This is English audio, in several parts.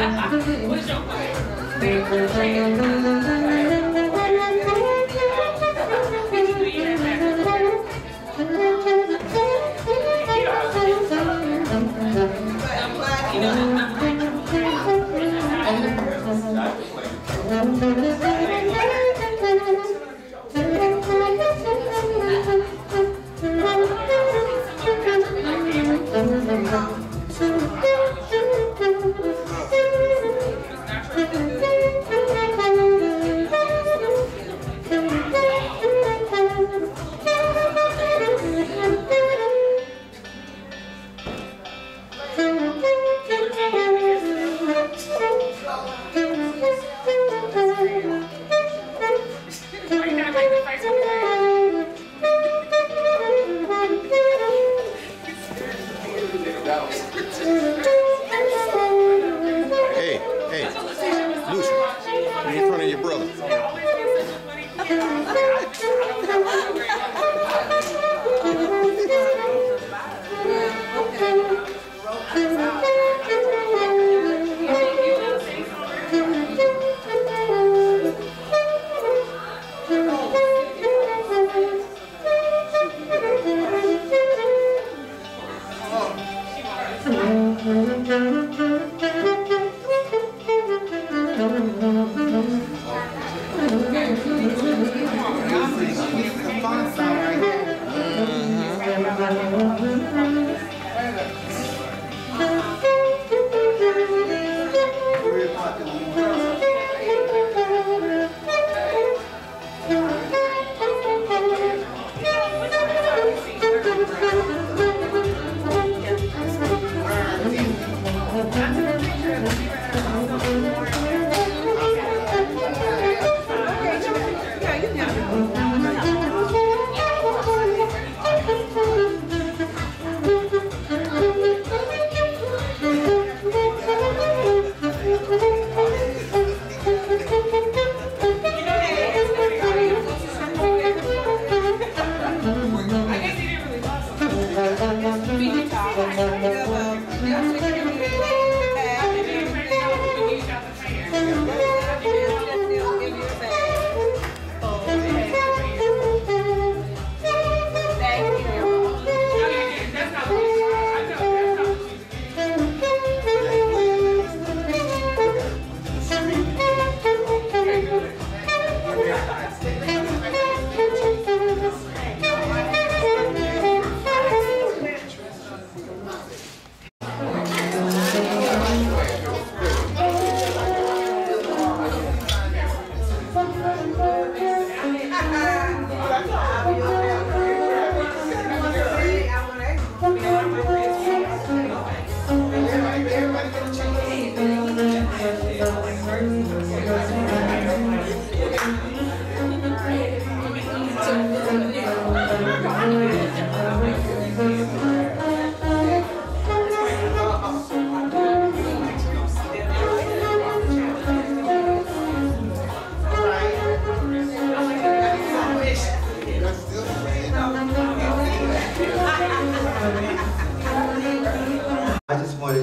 What's your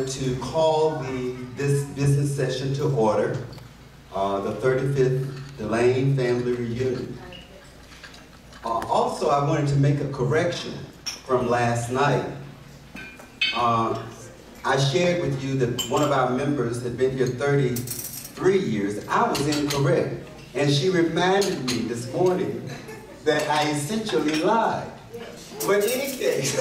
to call this business session to order, the 35th Laine family reunion. Also, I wanted to make a correction from last night. I shared with you that one of our members had been here 33 years. I was incorrect, and she reminded me this morning that I essentially lied. But in any case,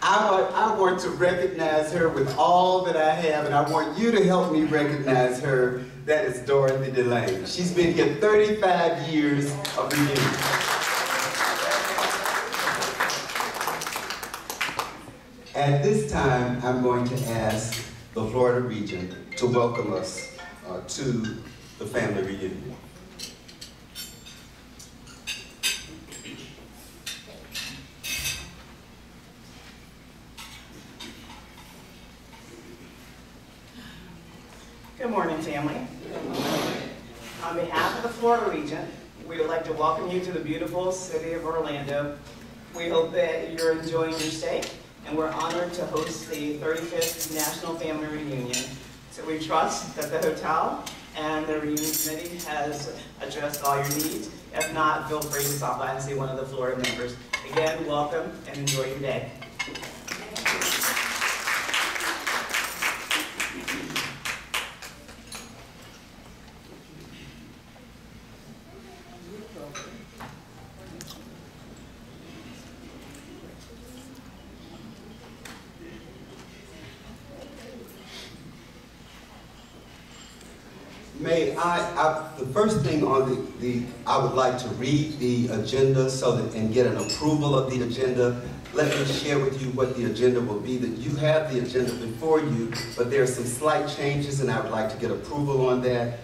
I want to recognize her with all that I have, and I want you to help me recognize her. That is Dorothy Laine. She's been here 35 years of reunion. At this time, I'm going to ask the Florida Region to welcome us to the family reunion. Good morning, family. On behalf of the Florida Region, we would like to welcome you to the beautiful city of Orlando. We hope that you're enjoying your stay and we're honored to host the 35th National Family Reunion. So we trust that the hotel and the reunion committee has addressed all your needs. If not, feel free to stop by and see one of the Florida members. Again, welcome and enjoy your day. The first thing on I would like to read the agenda and get an approval of the agenda. Let me share with you what the agenda will be. That you have the agenda before you, but there are some slight changes and I would like to get approval on that.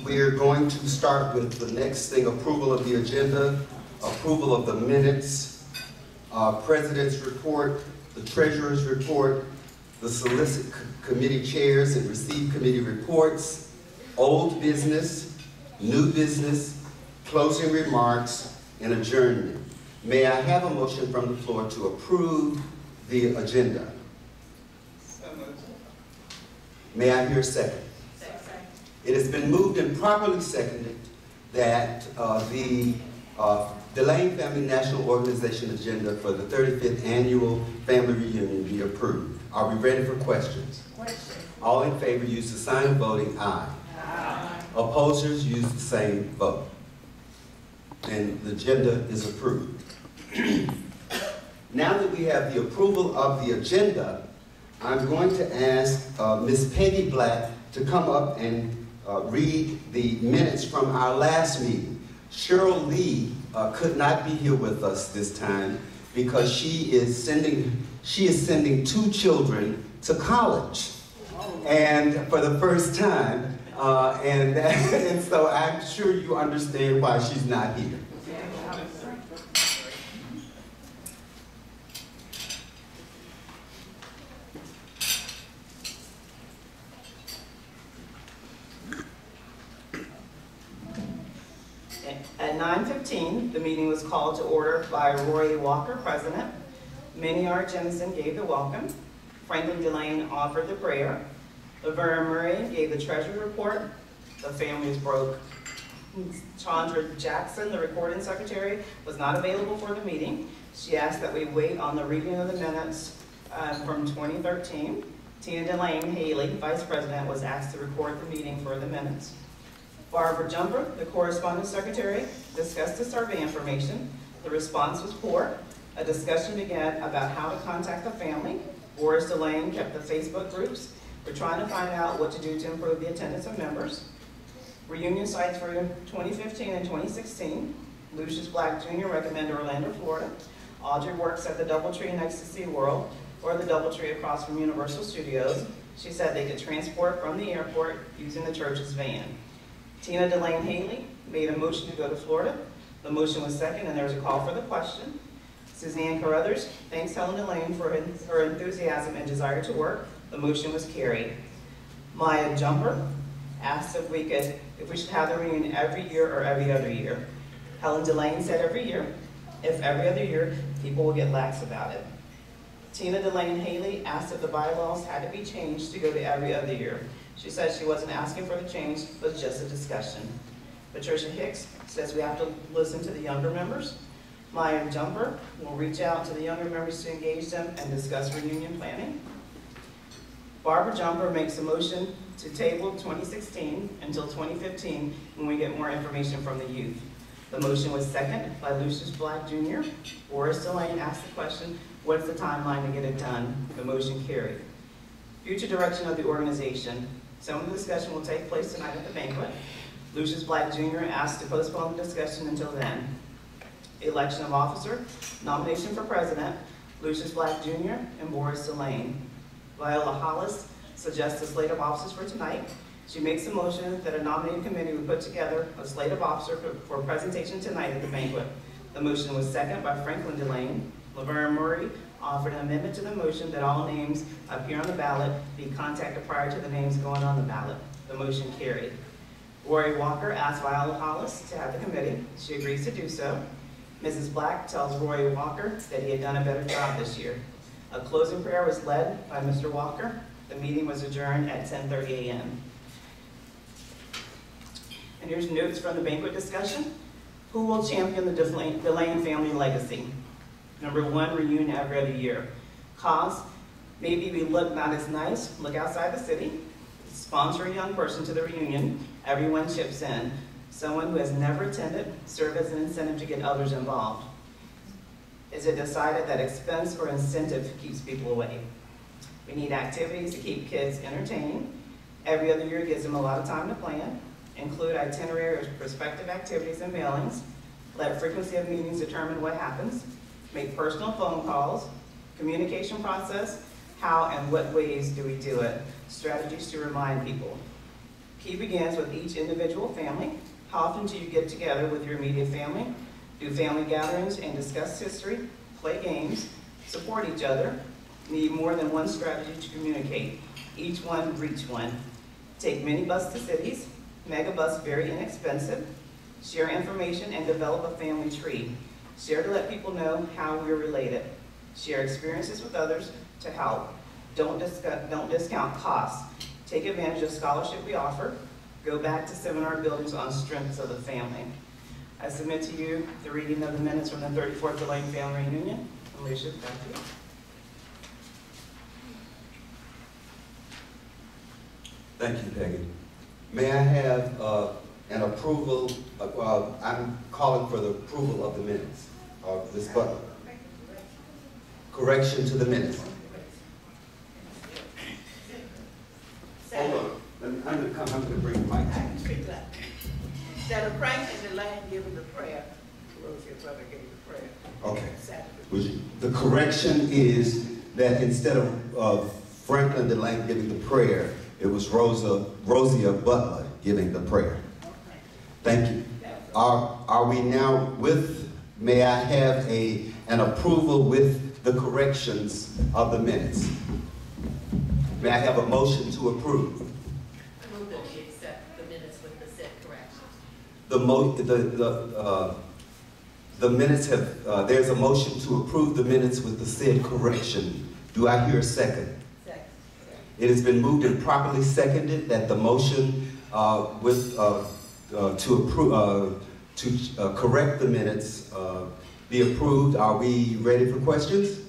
We're going to start with the next thing, approval of the agenda, approval of the minutes, President's report, the Treasurer's report, the solicit committee chairs and receive committee reports, old business, new business, closing remarks, and adjournment. May I have a motion from the floor to approve the agenda? So moved. May I hear a second? Second. It has been moved and properly seconded that the Laine Family National Organization agenda for the 35th Annual Family Reunion be approved. Are we ready for questions? Questions. All in favor use the sign of voting aye. Aye. Opposers use the same vote. And the agenda is approved. Now that we have the approval of the agenda, I'm going to ask Ms. Peggy Black to come up and read the minutes from our last meeting. Cheryl Lee could not be here with us this time because she is sending 2 children to college, and for the first time, and so I'm sure you understand why she's not here. At 9:15, the meeting was called to order by Roy Walker, President. Minnie R. Jemison gave the welcome. Franklin Delane offered the prayer. Laverne Murray gave the treasury report. The families broke. Chandra Jackson, the recording secretary, was not available for the meeting. She asked that we wait on the reading of the minutes from 2013. Tina Delane Haley, vice president, was asked to record the meeting for the minutes. Barbara Jumper, the correspondence secretary, discussed the survey information. The response was poor. A discussion began about how to contact the family. Boris Delane kept the Facebook groups. We're trying to find out what to do to improve the attendance of members. Reunion sites for 2015 and 2016. Lucius Black Jr. recommended Orlando, Florida. Audrey works at the Doubletree next to SeaWorld, or the Doubletree across from Universal Studios. She said they could transport from the airport using the church's van. Tina Delane Haley made a motion to go to Florida. The motion was second and there was a call for the question. Suzanne Carruthers thanks Helen Delane for her enthusiasm and desire to work. The motion was carried. Maya Jumper asked if we should have the reunion every year or every other year. Helen Delane said every year. If every other year, people will get lax about it. Tina Delane Haley asked if the bylaws had to be changed to go to every other year. She said she wasn't asking for the change, but just a discussion. Patricia Hicks says we have to listen to the younger members. Maya Jumper will reach out to the younger members to engage them and discuss reunion planning. Barbara Jumper makes a motion to table 2016 until 2015 when we get more information from the youth. The motion was seconded by Lucius Black Jr. Boris Delane asked the question, what's the timeline to get it done? The motion carried. Future direction of the organization. Some of the discussion will take place tonight at the banquet. Lucius Black Jr. asked to postpone the discussion until then. Election of officer, nomination for president, Lucius Black Jr. and Boris Delane. Viola Hollis suggests a slate of officers for tonight. She makes a motion that a nominating committee would put together a slate of officers for presentation tonight at the banquet. The motion was seconded by Franklin Delane. Laverne Murray offered an amendment to the motion that all names appear on the ballot be contacted prior to the names going on the ballot. The motion carried. Rory Walker asked Viola Hollis to have the committee. She agrees to do so. Mrs. Black tells Rory Walker that he had done a better job this year. A closing prayer was led by Mr. Walker. The meeting was adjourned at 10:30 a.m. And here's notes from the banquet discussion. Who will champion the Laine family legacy? Number 1, reunion every other year. Cause, maybe we look not as nice, look outside the city. Sponsor a young person to the reunion. Everyone chips in. Someone who has never attended, serve as an incentive to get others involved. Is it decided that expense or incentive keeps people away? We need activities to keep kids entertained. Every other year gives them a lot of time to plan. Include itinerary of prospective activities and mailings. Let frequency of meetings determine what happens. Make personal phone calls. Communication process. How and what ways do we do it? Strategies to remind people. Key begins with each individual family. How often do you get together with your immediate family? Do family gatherings and discuss history, play games, support each other. Need more than one strategy to communicate. Each one reach one. Take minibus to cities. Megabus very inexpensive. Share information and develop a family tree. Share to let people know how we're related. Share experiences with others to help. Don't discount costs. Take advantage of scholarship we offer. Go back to seminar buildings on strengths of the family. I submit to you the reading of the minutes from the 34th Laine Family Reunion. Alicia, back to you. Thank you, Peggy. May I have an approval, I'm calling for the approval of the minutes of this button. Correction to the minutes. Hold on. I'm going to bring the mic. Instead of Franklin Delane giving the prayer, Rosie brother gave the prayer. Okay. The correction is that instead of Franklin Delane giving the prayer, it was Rosia Butler giving the prayer. Thank you. Are we now with, may I have an approval with the corrections of the minutes? May I have a motion to approve? I move that we accept the minutes with the said corrections. The minutes have, there's a motion to approve the minutes with the said correction. Do I hear a second? Second. It has been moved and properly seconded that the motion to correct the minutes be approved. Are we ready for questions?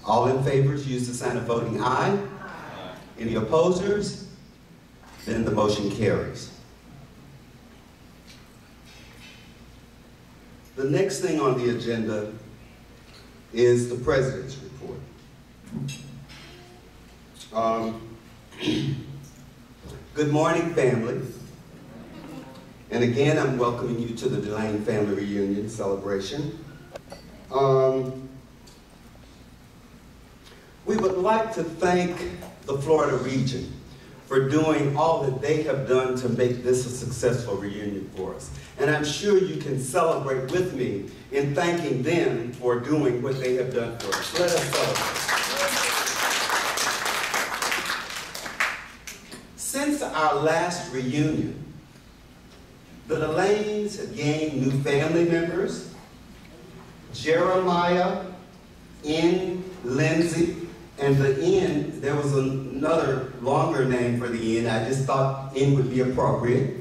All in favor, use the sign of voting aye. Aye. Any opposers? Then the motion carries. The next thing on the agenda is the President's report. Good morning, family. And again, I'm welcoming you to the Delane Family Reunion celebration. We would like to thank the Florida region for doing all that they have done to make this a successful reunion for us. And I'm sure you can celebrate with me in thanking them for doing what they have done for us. Let us celebrate. Since our last reunion, the Delanes have gained new family members. Jeremiah, N. Lindsay, and the N, there was another longer name for the N. I just thought N would be appropriate.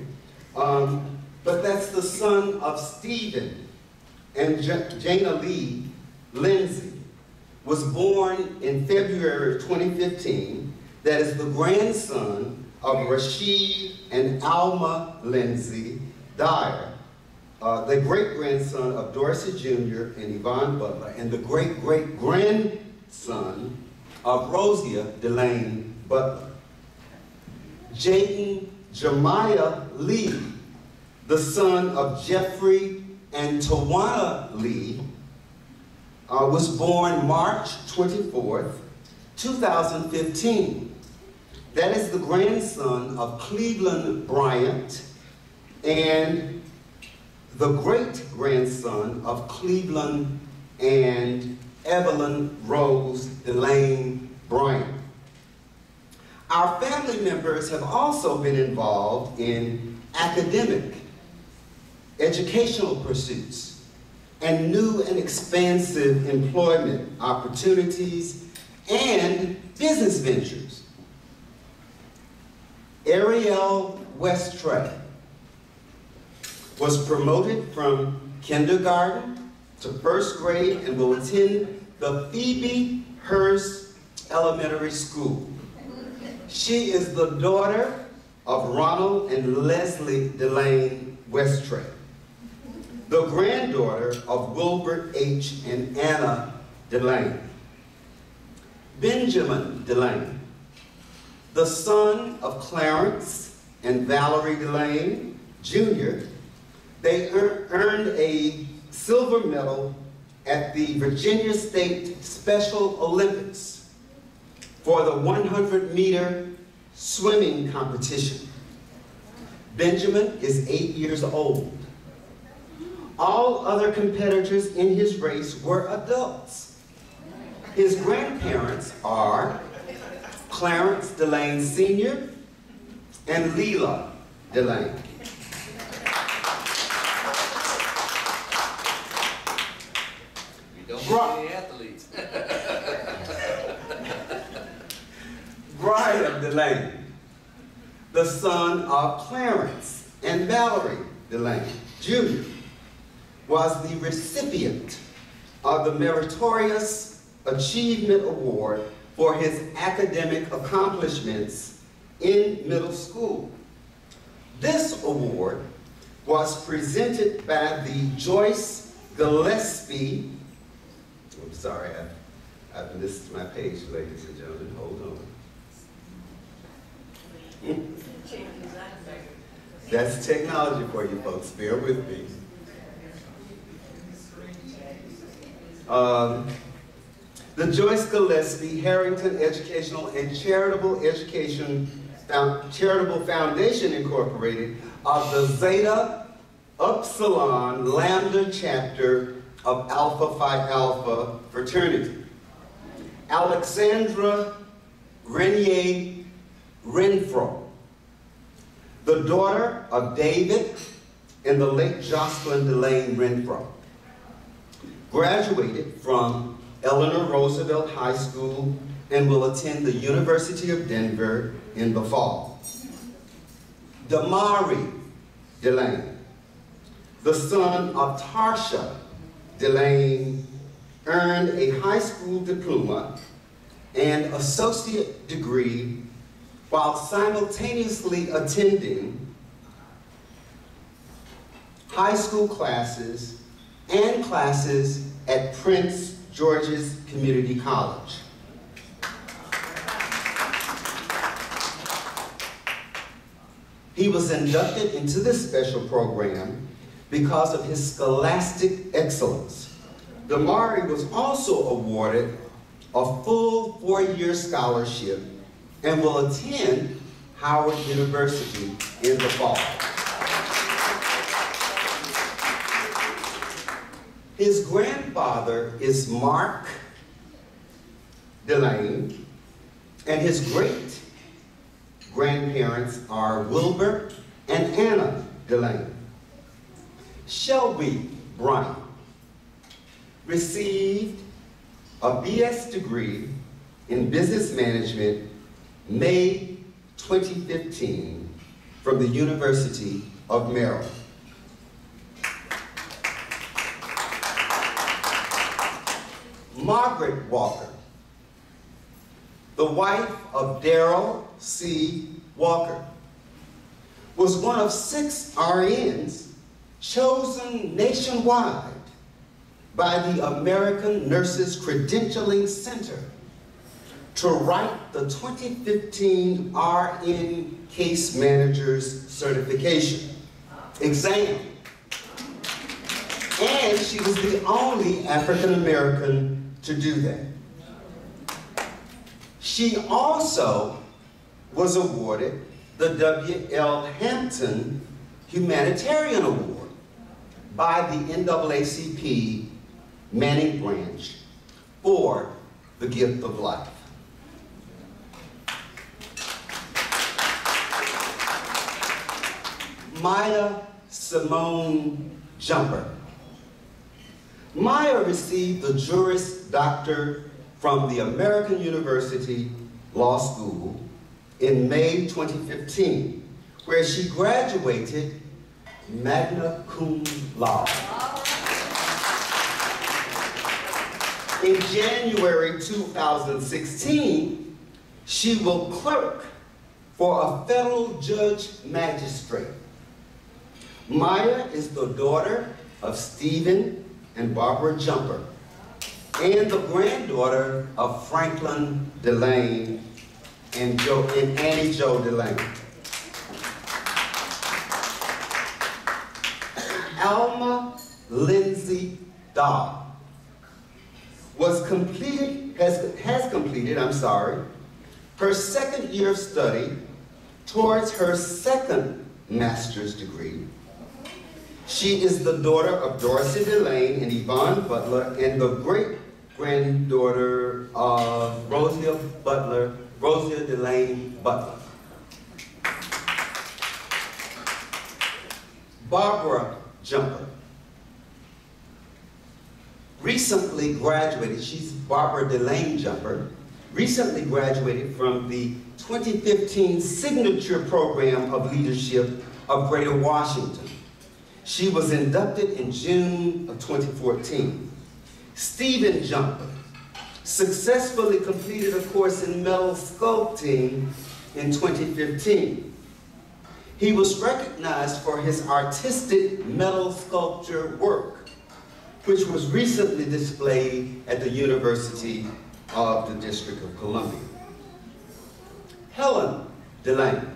But that's the son of Stephen and Jana Lee Lindsay, was born in February of 2015. That is the grandson of Rashid and Alma Lindsay Dyer, the great-grandson of Dorsey Jr. and Yvonne Butler, and the great-great-grandson of Rosia Delane Butler. Jaden Jemiah Lee, the son of Jeffrey and Tawana Lee, was born March 24th, 2015. That is the grandson of Cleveland Bryant and the great-grandson of Cleveland and Evelyn Rose Delane Bryant. Our family members have also been involved in academic, educational pursuits, and new and expansive employment opportunities and business ventures. Ariel Westray was promoted from kindergarten to first grade and will attend the Phoebe Hearst Elementary School. She is the daughter of Ronald and Leslie Laine Westray, the granddaughter of Wilbert H. and Anna Laine. Benjamin Laine, the son of Clarence and Valerie Laine, Jr., they earned a silver medal at the Virginia State Special Olympics for the 100-meter swimming competition. Benjamin is 8 years old. All other competitors in his race were adults. His grandparents are Clarence Laine Sr. and Leela Laine. We don't want any athletes. Brian Laine, the son of Clarence and Valerie Laine, Jr., was the recipient of the Meritorious Achievement Award for his academic accomplishments in middle school. This award was presented by the Joyce Gillespie. I'm sorry, I've missed my page, ladies and gentlemen. Hold on. That's technology for you folks. Bear with me. The Joyce Gillespie Harrington Educational and Charitable Foundation Incorporated of the Zeta Upsilon Lambda chapter of Alpha Phi Alpha fraternity. Alexandra Renier Renfro, the daughter of David and the late Jocelyn Laine Renfro, graduated from Eleanor Roosevelt High School and will attend the University of Denver in the fall. Damari Laine, the son of Tarsha Laine, earned a high school diploma and associate degree while simultaneously attending high school classes and classes at Prince George's Community College. He was inducted into this special program because of his scholastic excellence. Damari was also awarded a full 4-year scholarship and will attend Howard University in the fall. His grandfather is Mark Laine, and his great-grandparents are Wilbur and Anna Laine. Shelby Bryant received a BS degree in business management May 2015 from the University of Maryland. Margaret Walker, the wife of Darrell C. Walker, was one of 6 RNs chosen nationwide by the American Nurses Credentialing Center to write the 2015 RN Case Manager's Certification exam. And she was the only African American to do that. She also was awarded the W.L. Hampton Humanitarian Award by the NAACP Manning Branch for the gift of life. Maya Simone Jumper, Maya received the Juris Doctor from the American University Law School in May 2015, where she graduated magna cum laude. In January 2016, she will clerk for a federal judge magistrate. Maya is the daughter of Stephen and Barbara Jumper, and the granddaughter of Franklin Laine and Annie Jo Laine. Alma Lindsay Dodd has completed her second year of study towards her second master's degree. She is the daughter of Dorothy Laine and Yvonne Butler, and the great-granddaughter of Rosia Laine Butler. Barbara Jumper recently graduated, she's Barbara Laine Jumper, recently graduated from the 2015 Signature Program of Leadership of Greater Washington. She was inducted in June of 2014. Stephen Jumper successfully completed a course in metal sculpting in 2015. He was recognized for his artistic metal sculpture work, which was recently displayed at the University of the District of Columbia. Helen Laine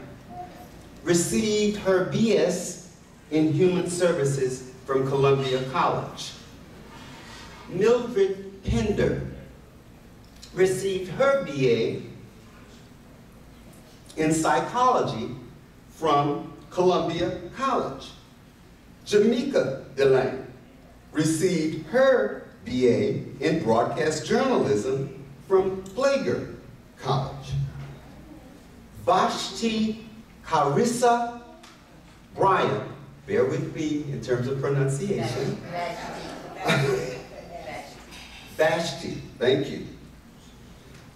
received her BS in Human Services from Columbia College. Mildred Pender received her BA in Psychology from Columbia College. Jamaica Laine received her BA in Broadcast Journalism from Flagler College. Vashti Carissa Bryant, bear with me in terms of pronunciation. Vashti, thank you.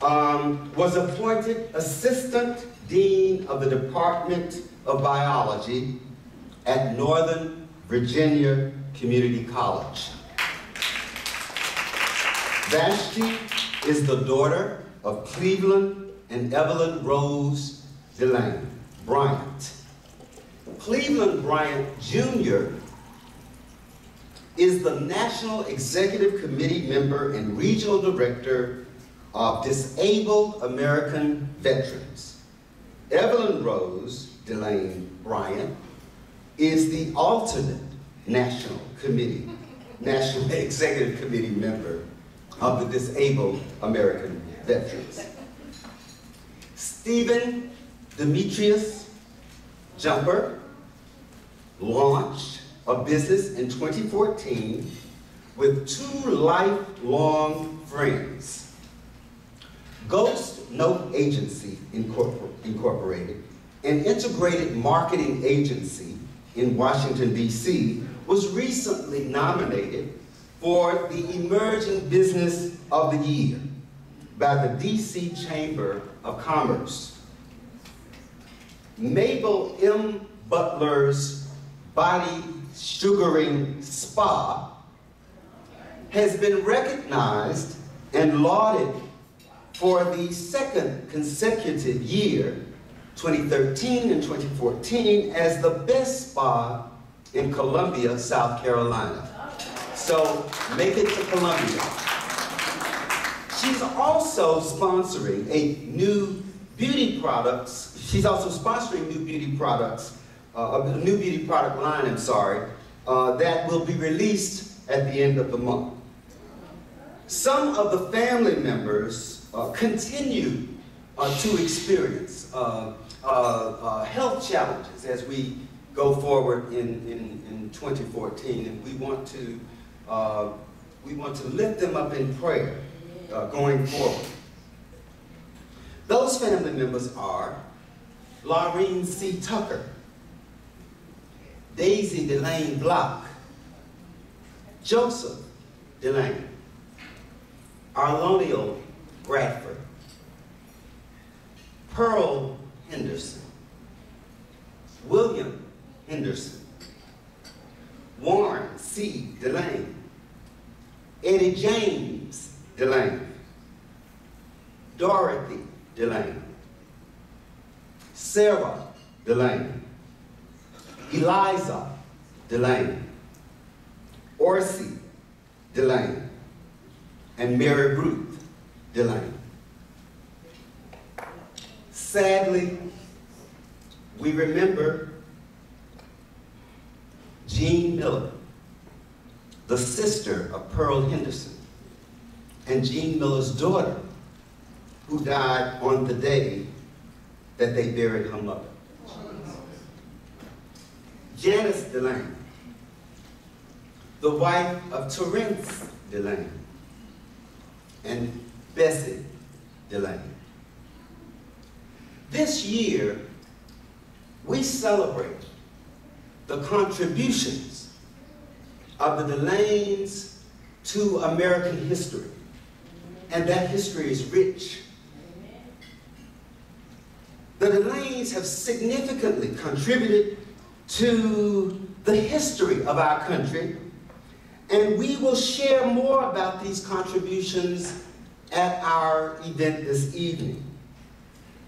Was appointed Assistant Dean of the Department of Biology at Northern Virginia Community College. Vashti is the daughter of Cleveland and Evelyn Rose Laine Bryant. Cleveland Bryant Jr. is the National Executive Committee member and Regional Director of Disabled American Veterans. Evelyn Rose Laine Bryant is the alternate National Executive Committee member of the Disabled American Veterans. Stephen Demetrius Jumper launched a business in 2014 with two lifelong friends. Ghost Note Agency Incorporated, an integrated marketing agency in Washington, D.C., was recently nominated for the Emerging Business of the Year by the D.C. Chamber of Commerce. Mabel M. Butler's Body Sugaring Spa has been recognized and lauded for the second consecutive year, 2013 and 2014, as the best spa in Columbia, South Carolina. So make it to Columbia. She's also sponsoring she's also sponsoring new beauty products, a new beauty product line, that will be released at the end of the month. Some of the family members continue to experience health challenges as we go forward in 2014, and we want to lift them up in prayer going forward. Those family members are Laureen C. Tucker, Daisy Delane Block, Joseph Laine, Arlonio Bradford, Pearl Henderson, William Henderson, Warren C. Laine, Eddie James Laine, Dorothy Laine, Sarah Laine, Eliza Laine, Orsie Laine, and Mary Ruth Laine. Sadly, we remember Jean Miller, the sister of Pearl Henderson, and Jean Miller's daughter, who died on the day that they buried her mother. Janice Laine, the wife of Terence Laine, and Bessie Laine. This year, we celebrate the contributions of the Laines to American history, and that history is rich. The Laines have significantly contributed to the history of our country, and we will share more about these contributions at our event this evening.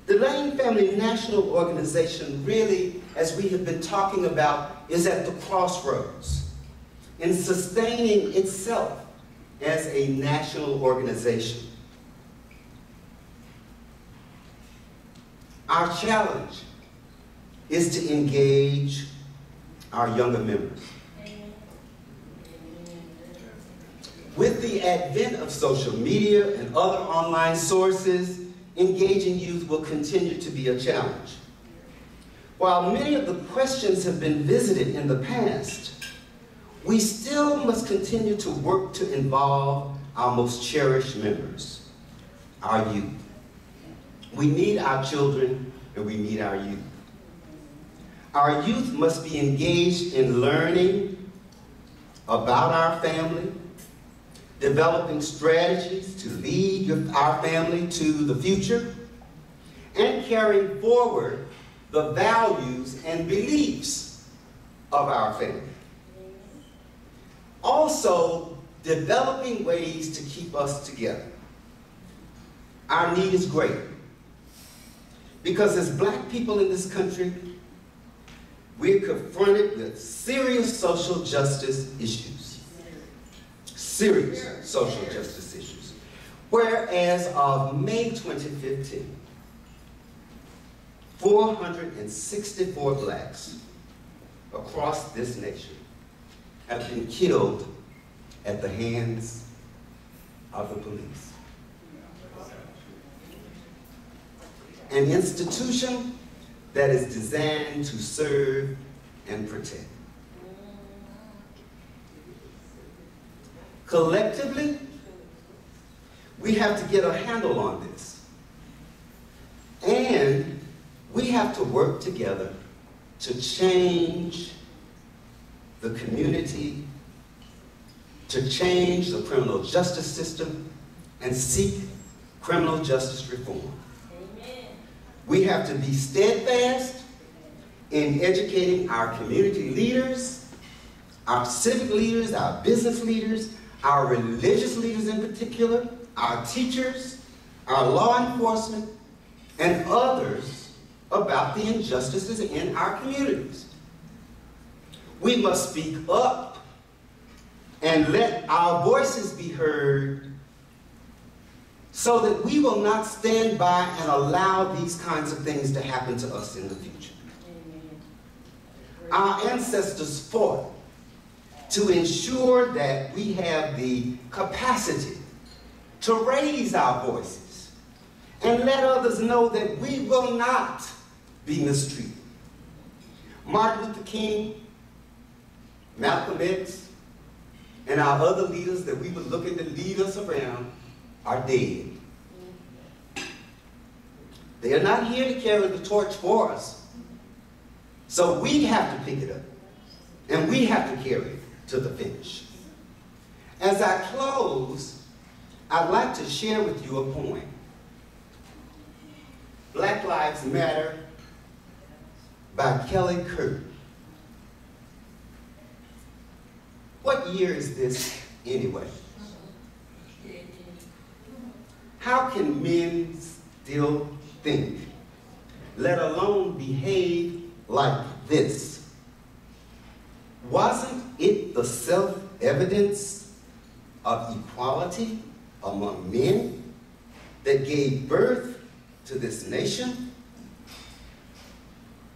The Laine Family National Organization really, as we have been talking about, is at the crossroads in sustaining itself as a national organization. Our challenge is to engage our younger members. With the advent of social media and other online sources, engaging youth will continue to be a challenge. While many of the questions have been visited in the past, we still must continue to work to involve our most cherished members, our youth. We need our children and we need our youth. Our youth must be engaged in learning about our family, developing strategies to lead our family to the future, and carrying forward the values and beliefs of our family. Also, developing ways to keep us together. Our need is great, because as Black people in this country, we're confronted with serious social justice issues. Serious social justice issues. Whereas of May 2015, 464 Blacks across this nation have been killed at the hands of the police. An institution that is designed to serve and protect. Collectively, we have to get a handle on this. And we have to work together to change the community, to change the criminal justice system, and seek criminal justice reform. Amen. We have to be steadfast in educating our community leaders, our civic leaders, our business leaders, our religious leaders in particular, our teachers, our law enforcement, and others about the injustices in our communities. We must speak up and let our voices be heard so that we will not stand by and allow these kinds of things to happen to us in the future. Our ancestors fought to ensure that we have the capacity to raise our voices and let others know that we will not be mistreated. Martin Luther King, Malcolm X, and our other leaders that we were looking to lead us around are dead. They are not here to carry the torch for us. So we have to pick it up, and we have to carry it to the finish. As I close, I'd like to share with you a poem. Black Lives Matter by Kelly Kirk. What year is this anyway? How can men still think, let alone behave like this? Wasn't it the self-evidence of equality among men that gave birth to this nation?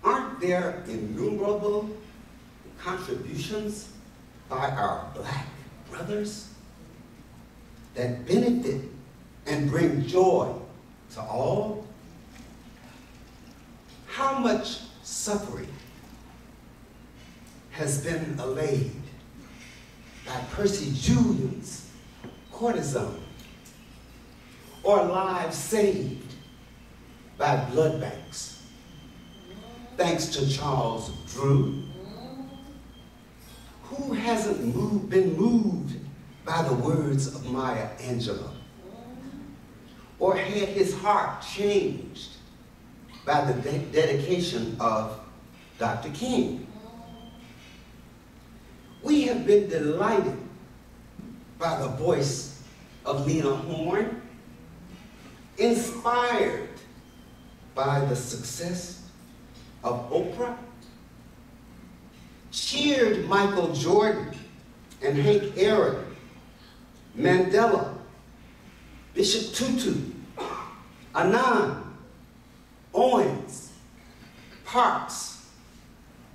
Aren't there innumerable contributions by our black brothers that benefit and bring joy to all? How much suffering has been allayed by Percy Julian's cortisone, or lives saved by blood banks, thanks to Charles Drew? Who hasn't been moved by the words of Maya Angelou, or had his heart changed by the dedication of Dr. King? We have been delighted by the voice of Lena Horne, inspired by the success of Oprah, cheered Michael Jordan and Hank Aaron, Mandela, Bishop Tutu, Anand, Owens, Parks,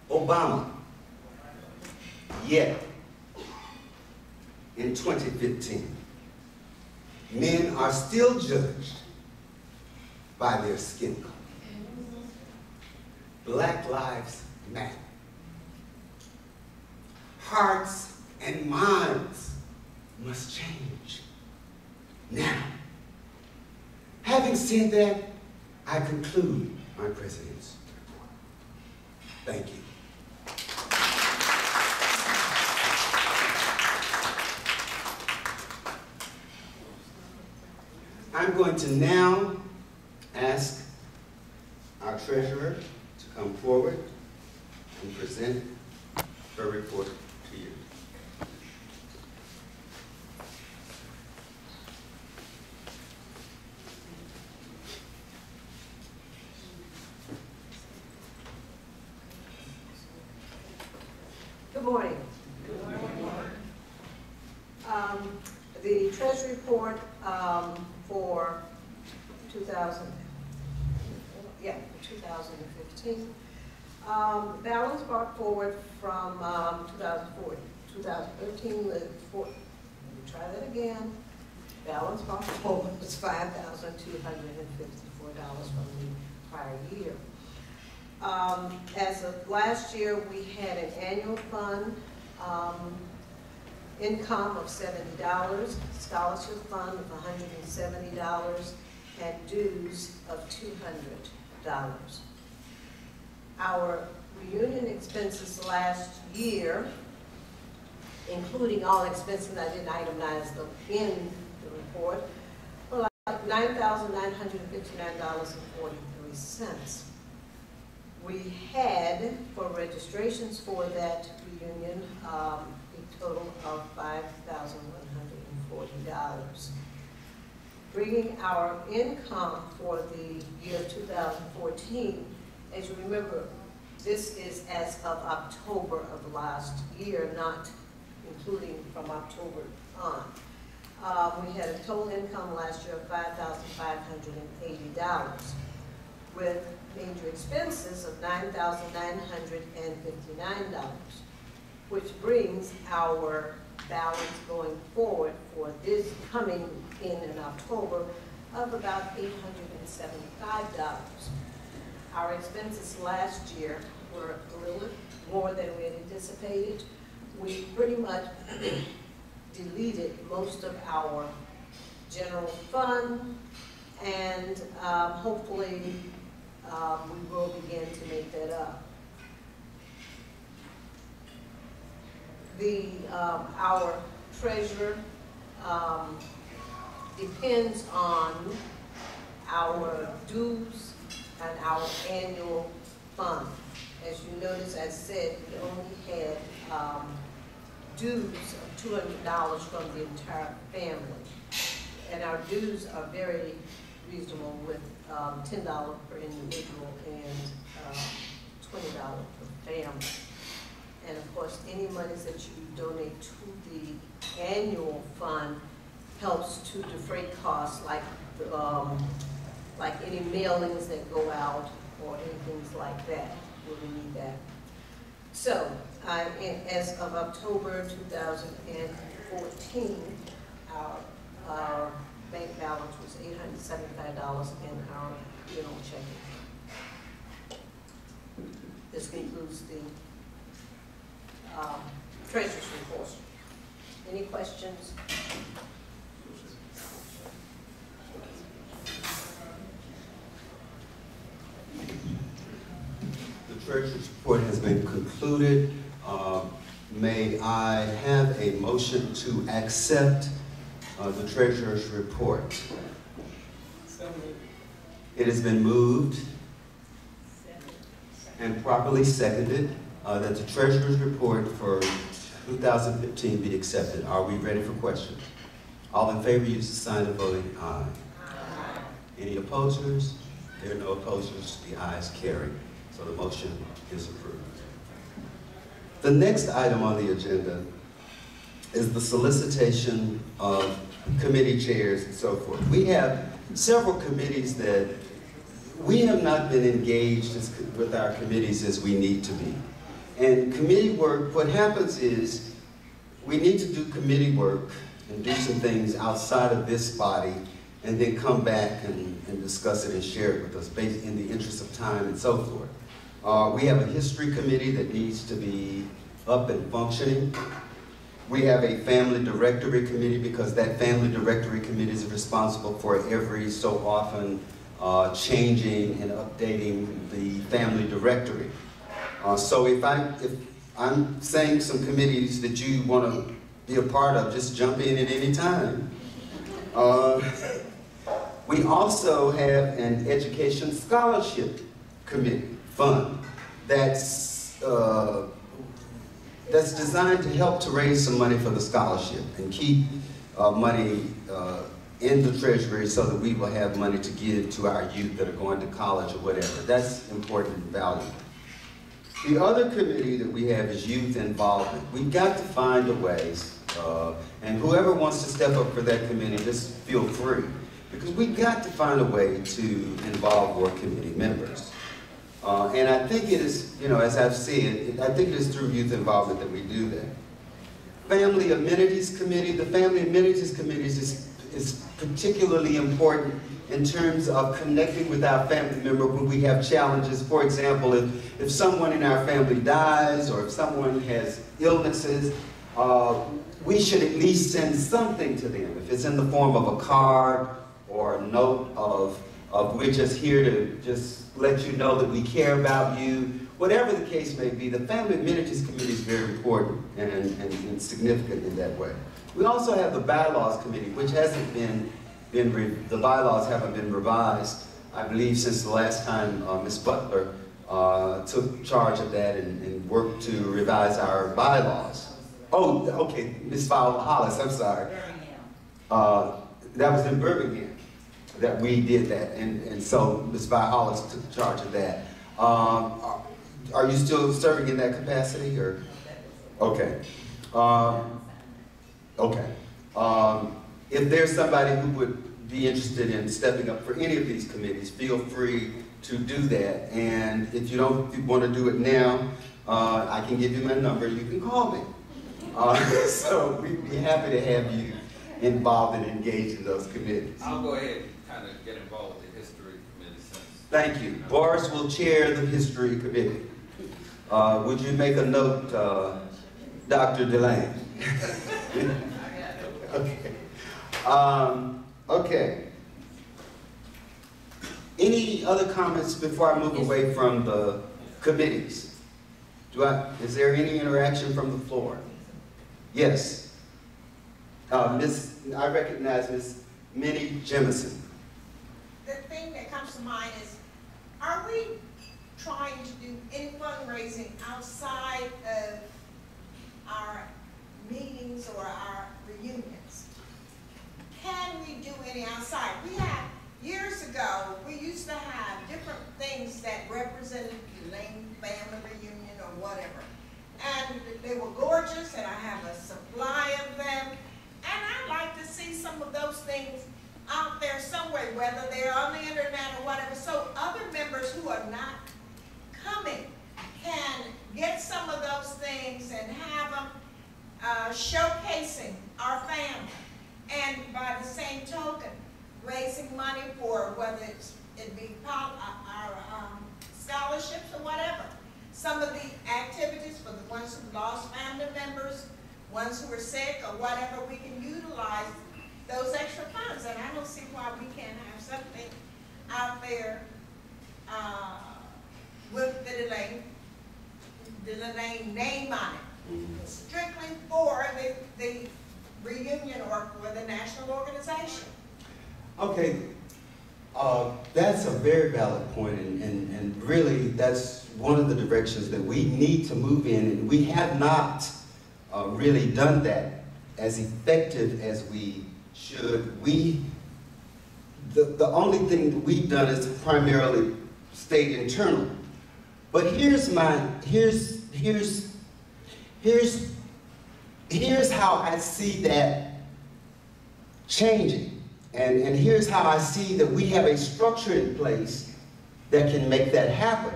Obama. Yet, in 2015, men are still judged by their skin color. Black Lives Matter. Hearts and minds must change now. Having said that, I conclude my president's report. Thank you. I'm going to now ask our treasurer to come forward and present her report to you. Good morning. The Treasury report for 2015. Balance brought forward from 2013. Let me try that again. Balance brought forward was $5,254 from the prior year. As of last year, we had an annual fund income of $70, scholarship fund of $170, and dues of $200. Our reunion expenses last year, including all expenses, I didn't itemize them in the report, were like $9,959.43. We had, for registrations for that reunion, a total of $5,140. Bringing our income for the year 2014, as you remember, this is as of October of last year, not including from October on. We had a total income last year of $5,580, with major expenses of $9,959, which brings our balance going forward for this coming in October of about $875. Our expenses last year were a little more than we had anticipated. We pretty much deleted most of our general fund, and hopefully we will begin to make that up. Our treasurer depends on our dues and our annual fund. As you notice, I said we only had dues of $200 from the entire family. And our dues are very reasonable with $10 per individual and $20 per family. And of course, any monies that you donate to the annual fund helps to defray costs like any mailings that go out or anything like that, where we need that. So, as of October 2014, our bank balance was $875 in our general checking. This concludes the treasurer's report. Any questions? The treasurer's report has been concluded. May I have a motion to accept the treasurer's report? It has been moved and properly seconded that the treasurer's report for 2015 be accepted. Are we ready for questions? All in favor, use the sign of voting aye. Aye. Any opposers? There are no opposers. The ayes carry. So the motion is approved. The next item on the agenda is the solicitation of committee chairs and so forth. We have several committees that we have not been engaged with our committees as we need to be. And committee work, what happens is we need to do committee work and do some things outside of this body and then come back and discuss it and share it with us based in the interest of time and so forth. We have a history committee that needs to be up and functioning. We have a family directory committee because that family directory committee is responsible for every so often changing and updating the family directory. So if I'm saying some committees that you want to be a part of, just jump in at any time. We also have an education scholarship committee fund that's designed to help to raise some money for the scholarship and keep money in the treasury so that we will have money to give to our youth that are going to college or whatever. That's important and valuable. The other committee that we have is youth involvement. We've got to find a way, and whoever wants to step up for that committee, just feel free, because we've got to find a way to involve more committee members. And I think it is, you know, as I've said, I think it is through youth involvement that we do that. Family Amenities Committee, the Family Amenities Committee is particularly important in terms of connecting with our family member when we have challenges. For example, if someone in our family dies or if someone has illnesses, we should at least send something to them. If it's in the form of a card or a note of we're just here to just let you know that we care about you. Whatever the case may be, the Family Amenities Committee is very important and significant in that way. We also have the Bylaws Committee, which hasn't the bylaws haven't been revised, I believe, since the last time Ms. Butler took charge of that and worked to revise our bylaws. Oh, okay, Ms. Fowler Hollis, I'm sorry. That was in Birmingham that we did that, and so Ms. Fowler Hollis took charge of that. Are you still serving in that capacity, or? Okay. Okay. If there's somebody who would be interested in stepping up for any of these committees, feel free to do that. And if you don't want to do it now, I can give you my number. You can call me. So we'd be happy to have you involved and engaged in those committees. I'll go ahead and kind of get involved with the history committee since. Thank you. Boris will chair the history committee. Would you make a note, Dr. Laine? Okay. Okay. Any other comments before I move away from the committees? Is there any interaction from the floor? Yes. I recognize Miss Minnie Jemison. The thing that comes to mind is, are we trying to do any fundraising outside of our meetings or our reunions? Can we do any outside? We had, years ago, we used to have different things that represented the Laine family reunion or whatever. And they were gorgeous, and I have a supply of them. And I'd like to see some of those things out there somewhere, whether they're on the internet or whatever, so other members who are not coming can get some of those things and have them showcasing our family. And by the same token, raising money for whether it be our scholarships or whatever. Some of the activities for the ones who lost family members, ones who are sick or whatever, we can utilize those extra funds. And I don't see why we can't have something out there with the Laine name on it, strictly for the reunion or for the national organization. Okay, that's a very valid point, and really that's one of the directions that we need to move in, and we have not really done that as effective as we should. The only thing that we've done is primarily stayed internal. But here's how I see that changing. And here's how I see that we have a structure in place that can make that happen.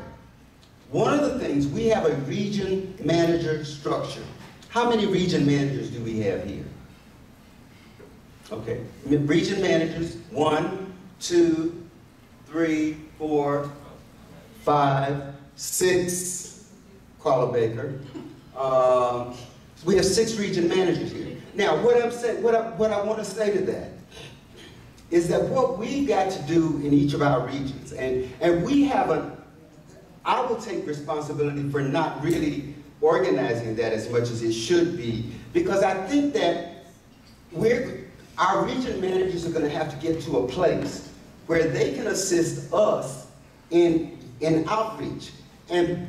One of the things, we have a region manager structure. How many region managers do we have here? Okay, region managers, 1, 2, 3, 4, 5, 6, Carla Baker. We have 6 region managers here. Now, what I want to say to that is that what we've got to do in each of our regions, and we haven't, I will take responsibility for not really organizing that as much as it should be, because I think that our region managers are going to have to get to a place where they can assist us in outreach. And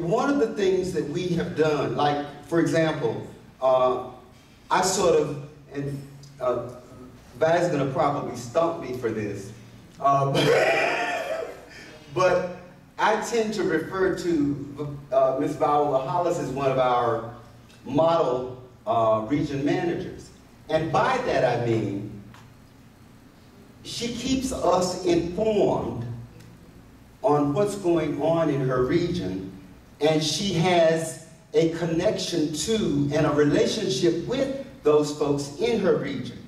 one of the things that we have done, like, for example, I sort of, and Vi's going to probably stump me for this, but I tend to refer to Ms. Viola Hollis as one of our model region managers. And by that I mean, she keeps us informed on what's going on in her region, and she has a connection to and a relationship with those folks in her region.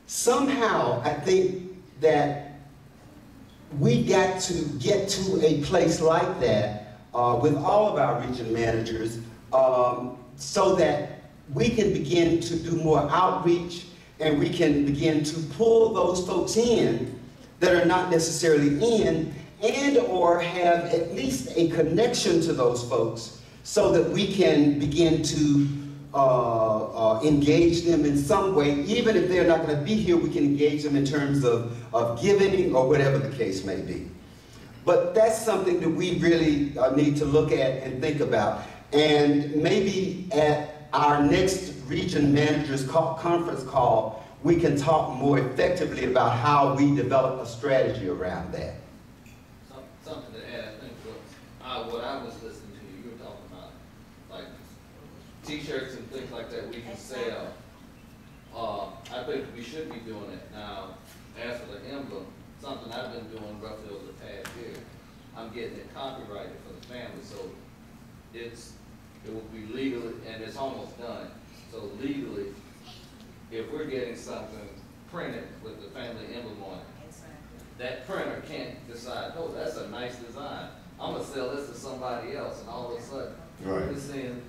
Somehow, I think that we got to get to a place like that with all of our region managers so that we can begin to do more outreach, and we can begin to pull those folks in that are not necessarily in, and or have at least a connection to those folks so that we can begin to engage them in some way. Even if they're not going to be here, we can engage them in terms of giving or whatever the case may be. But that's something that we really need to look at and think about. And maybe at our next region managers conference call, we can talk more effectively about how we develop a strategy around that. Something to add, I think what I was listening to you were talking about, like t-shirts and things like that we can sell. I think we should be doing it now. As for the emblem, something I've been doing roughly over the past year, I'm getting it copyrighted for the family, so it will be legally, and it's almost done. So legally, if we're getting something printed with the family emblem on it, that printer can't decide, oh, that's a nice design, I'm going to sell this to somebody else, and all of a sudden, we're seeing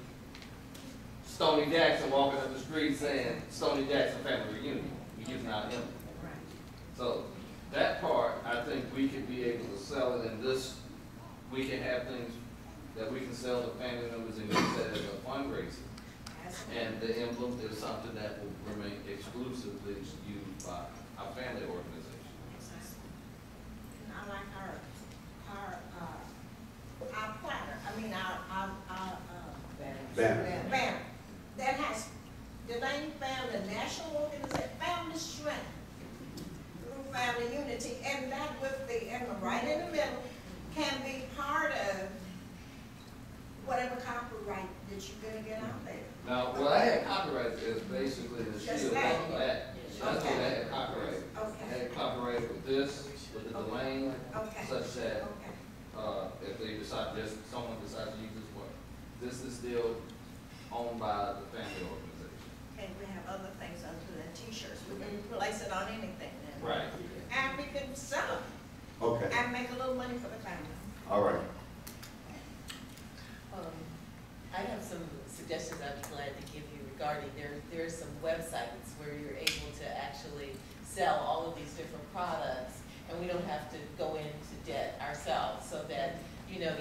Stoney Jackson walking up the street saying, Stoney Jackson Family Reunion, we're using our emblem. So that part, I think we could be able to sell it, and we can have things that we can sell to family members and use that as a fundraiser. And the emblem is something that will remain exclusively used by our family organization. And I like our platter, I mean, our Banner. banner. That has Laine Family, National Organization, Family Strength, through Family Unity, and that with the emblem right in the middle can be part of whatever copyright that you're gonna get out there. Now, what I had copyrighted is basically the Just shield that. on that. That's what I had copyrighted. I Okay, had copyrighted with this, with the Laine, okay. such that, Okay. if they decide, someone decides to use this one, this is still owned by the family organization. And we have other things other than t-shirts, we can place it on anything then. Right. And we can sell them Okay, and make a little money for the family. all right. I have some suggestions I'd be glad to give you regarding, there are some websites where you're able to actually sell all of these different products, and we don't have to go into debt ourselves, so that, you know,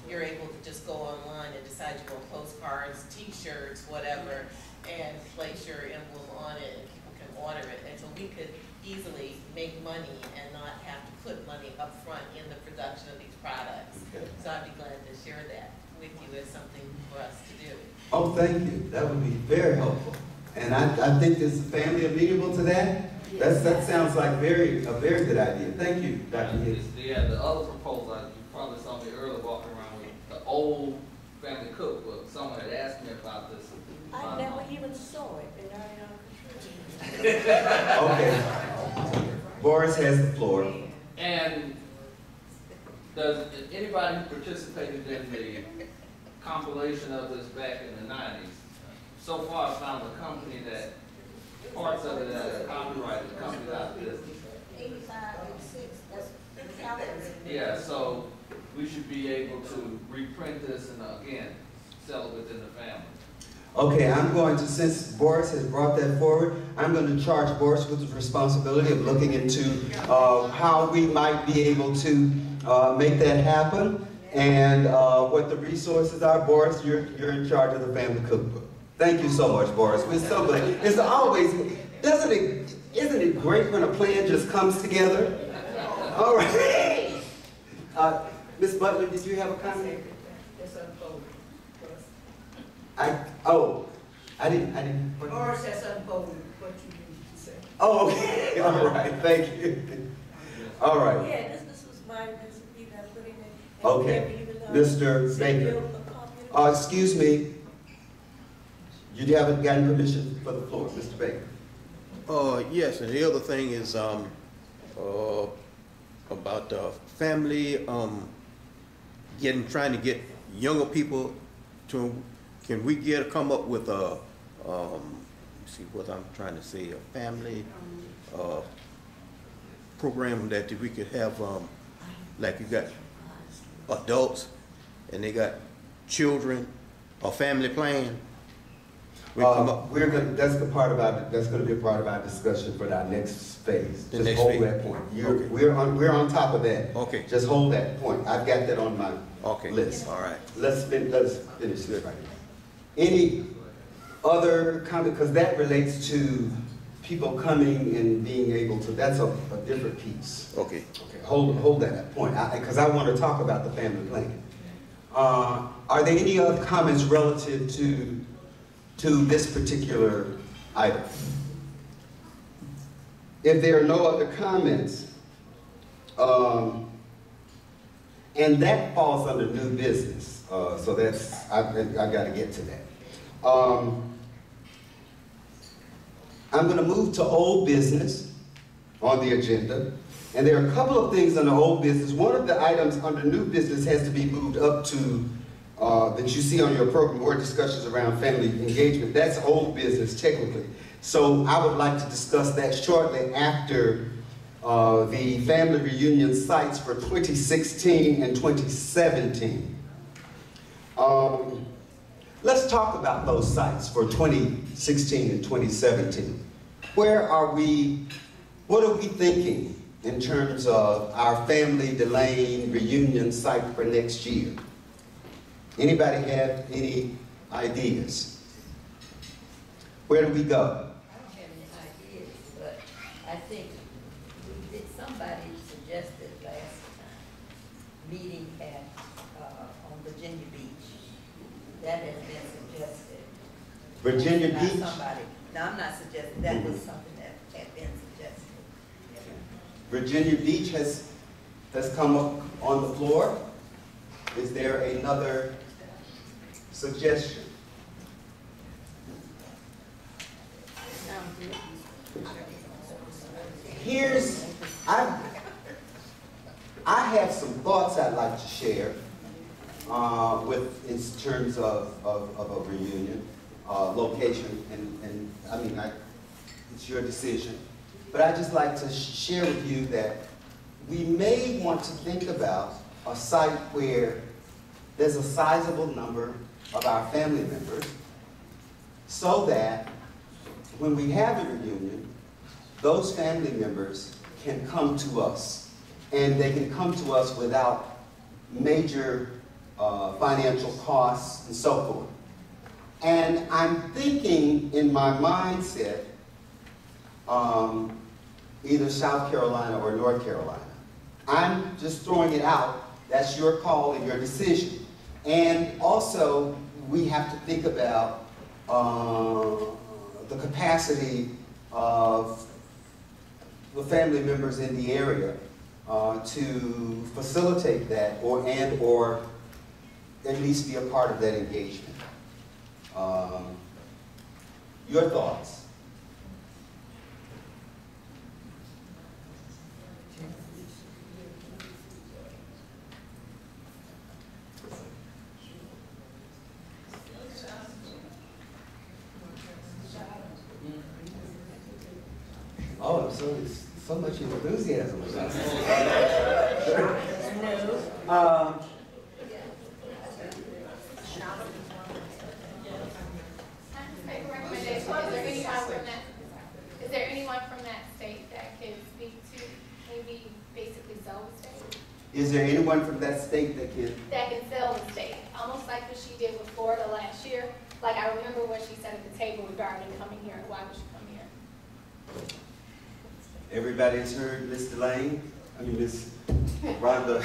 you're able to just go online and decide you want postcards, t-shirts, whatever, and place your emblem on it, and people can order it, and so we could easily make money and not have to put money up front in the production of these products. Okay. So I'd be glad to share that with you as something for us to do. Oh, thank you. That would be very helpful. And I think this family amenable to that. That sounds like a very good idea. Thank you, Dr. Hicks. Yeah, the other proposal, you probably saw me earlier walking around with the old family cookbook. Someone had asked me about this. I never even saw it, and I Okay. Boris has the floor. And does anybody who participated in the compilation of this back in the 90s, so far found a company that parts of it that are copyrighted, the company's out of business. 85, 86, that's California. Yeah, so we should be able to reprint this and again, sell it within the family. Okay, I'm going to, since Boris has brought that forward, I'm going to charge Boris with the responsibility of looking into how we might be able to make that happen and what the resources are. Boris, you're in charge of the family cookbook. Thank you so much, Boris. We're so glad. It's always, isn't it great when a plan just comes together? All right. Ms. Butler, did you have a comment? It's unfolded. I didn't. Boris has unfolded what you need to say. Oh, okay. All right. Thank you. All right. Yeah, this was my recipe that I put in it. Okay. Mr. Baker. Excuse me. You haven't gotten permission for the floor, Mr. Baker. Yes, and the other thing is about family, trying to get younger people to, can we come up with a, see what I'm trying to say, a family program that we could have, like you got adults and they got children, a family plan. That's the part about that's going to be a part of our discussion for our next phase. Just hold that point. Okay. We're on top of that. Okay. Just hold that point. I've got that on my list. All right. Let's finish this right now. Any other comment? Because that relates to people coming and being able to. That's a different piece. Okay. Okay. Hold that point. Because I want to talk about the family plan. Are there any other comments relative to this particular item? If there are no other comments, and that falls under new business, so that's, I got to get to that. I'm going to move to old business on the agenda, and there are a couple of things under old business. One of the items under new business has to be moved up to that you see on your program, where discussions around family engagement. That's old business technically. So I would like to discuss that shortly after the family reunion sites for 2016 and 2017. Let's talk about those sites for 2016 and 2017. Where are we, what are we thinking in terms of our family Laine reunion site for next year? Anybody have any ideas? Where do we go? I don't have any ideas, but I think somebody suggested last time, meeting at, on Virginia Beach. That has been suggested. Virginia Not Beach? somebody, no, I'm not suggesting, that was something that had been suggested. Virginia Beach has come up on the floor. Is there another suggestion? I have some thoughts I'd like to share in terms of a reunion, location, and I mean, it's your decision. But I'd just like to share with you that we may want to think about a site where there's a sizable number of our family members, so that when we have a reunion, those family members can come to us, and they can come to us without major financial costs and so forth. And I'm thinking in my mindset, either South Carolina or North Carolina. I'm just throwing it out. That's your call and your decision. And also, we have to think about the capacity of the family members in the area to facilitate that, or at least be a part of that engagement. Your thoughts? Oh, so much enthusiasm about this. Is there anyone from that state that can speak to maybe basically sell the state? Is there anyone from that state that can sell the state? Almost like what she did with Florida last year. Like I remember what she said at the table regarding coming here and why would she come here? Everybody has heard Miss Laine? I mean, Miss Rhonda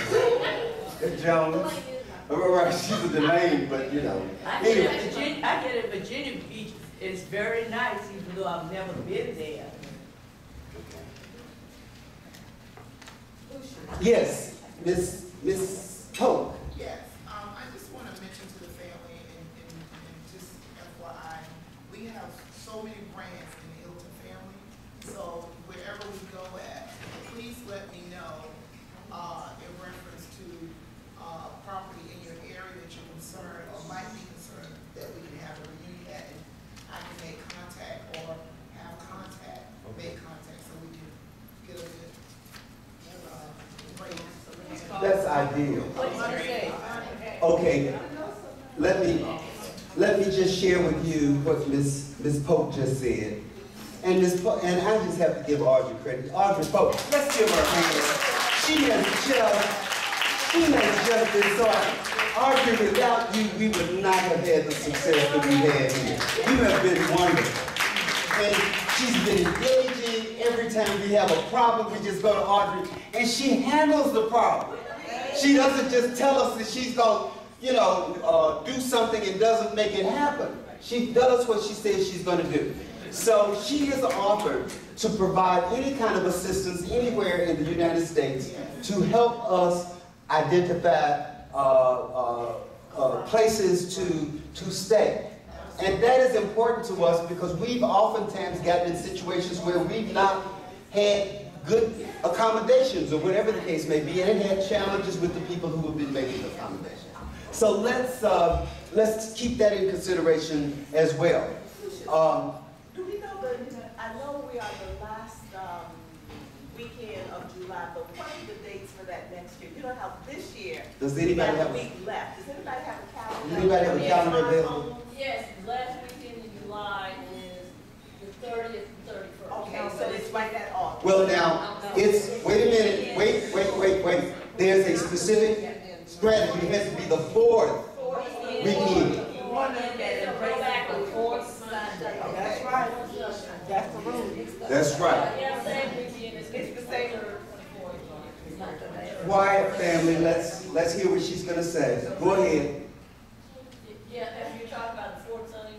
Jones. Right, she's a Delane, but you know. I get it, Virginia Beach is very nice, even though I've never been there. Yes, Miss Pope. Yes, I just want to mention to the family and just FYI, we have so many brands in the Hilton family, so wherever we go at, please let me know in reference to property in your area that you're concerned or might be concerned that we can have a reunion at, and I can make contact or have contact, make contact so we can get a good break. That's ideal. What did you say? Okay, let me just share with you what Miss Pope just said. And and I just have to give Audrey credit. Audrey Pope, let's give her a hand. She has just been so. Audrey, without you, we would not have had the success that we had here. You have been wonderful. And she's been engaging. Every time we have a problem, we just go to Audrey, and she handles the problem. She doesn't just tell us that she's going to, do something and doesn't make it happen. She does what she says she's going to do. So she has offered to provide any kind of assistance anywhere in the United States to help us identify places to stay. And that is important to us because we've oftentimes gotten in situations where we've not had good accommodations or whatever the case may be, and had challenges with the people who have been making accommodations. So let's keep that in consideration as well. Do we know I know we are the last weekend of July, but what are the dates for that next year? You don't have this year. Does anybody have a week left? Does anybody have a calendar? Does anybody have a calendar available? Yes, the last weekend in July is the 30th and 31st. Okay, so it's right at August. Well now, wait a minute, wait. There's a specific strategy. It has to be the fourth weekend. Go back to fourth Sunday. That's right. right. That's the rule. That's right. Yeah, same weekend. It's the same. Quiet, family. Let's hear what she's gonna say. Go ahead. Yeah, if you're talking about Fort Sunday,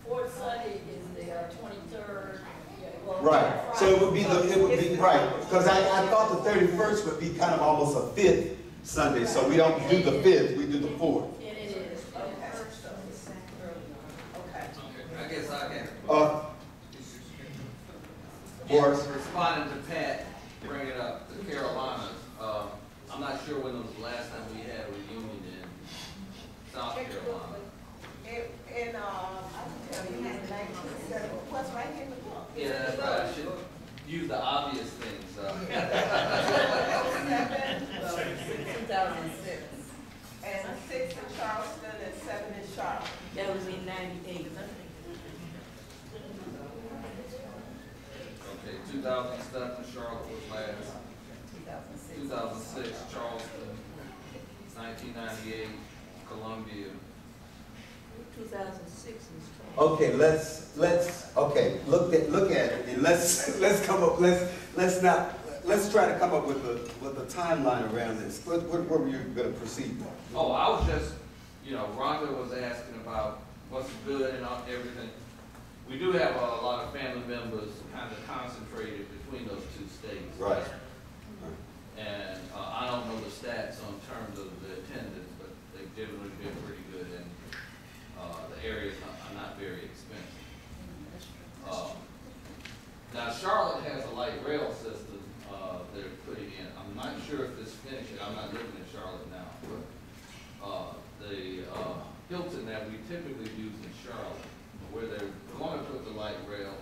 Fort Sunday is the 23rd. Right. So it would be right, because I thought the 31st would be kind of almost a fifth Sunday. So we don't do the 5th, we do the 4th. It is. Okay. I guess I can. Boris. Responding to Pat, bringing up the Carolinas, I'm not sure when was the last time we had a reunion in South Carolina. And I can tell you, it's 1970, what's right here in the book. Yeah, that's right. I should use the obvious things. 2006. And 6 in Charleston and 7 in Charlotte. That was in 98. Okay, 2007 Charlotte was last. 2006 Charleston. 1998 Columbia. 2006 is Okay, let's look at it and let's come up let's try to come up with a timeline around this. What were you going to proceed with? Oh, I was just, Rhonda was asking about what's good and everything. We do have a lot of family members kind of concentrated between those two states. Right. And I don't know the stats on terms of the attendance, but they've generally been pretty good, and the areas are not very expensive. Now Charlotte has a light rail system they're putting in. I'm not sure if it's finished. I'm not living in Charlotte now, but the Hilton that we typically use in Charlotte, where they're going to put the light rail,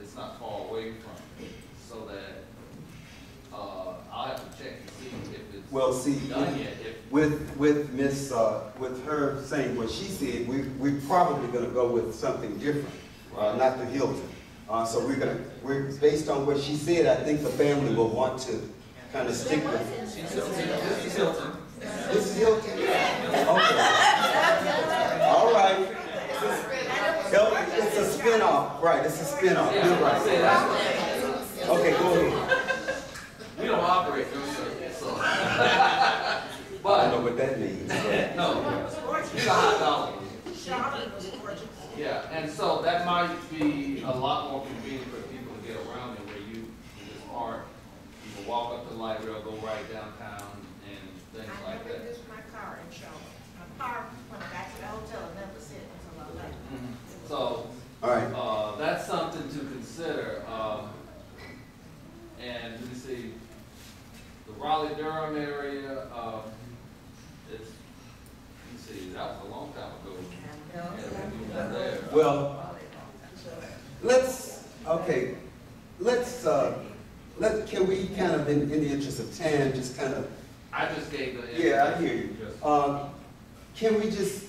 it's not far away from it, so that I'll have to check to see if it's done yet. With Miss with her saying what she said, we're probably going to go with something different, not the Hilton. So we're based on what she said. I think the family will want to kind of stick with. This is Hilton. This is Hilton. Okay. All right. It's a spin-off, right? It's a spin-off. You're right. Okay, go ahead. We don't operate those circuits, so. But I don't know what that means. No, it's a hot dollar. Yeah, and so that might be a lot more convenient for people to get around it, where you can just park, you can walk up to the light rail, go right downtown, and things like I never that. used my car in Charlotte. My car, when I got to the hotel, I never sit until I left. So, all right. That's something to consider. And let me see, the Raleigh-Durham area, let me see, that was a long time ago. Well, can we kind of, in the interest of time, just kind of. I just gave the. Yeah, I hear you. Can we just,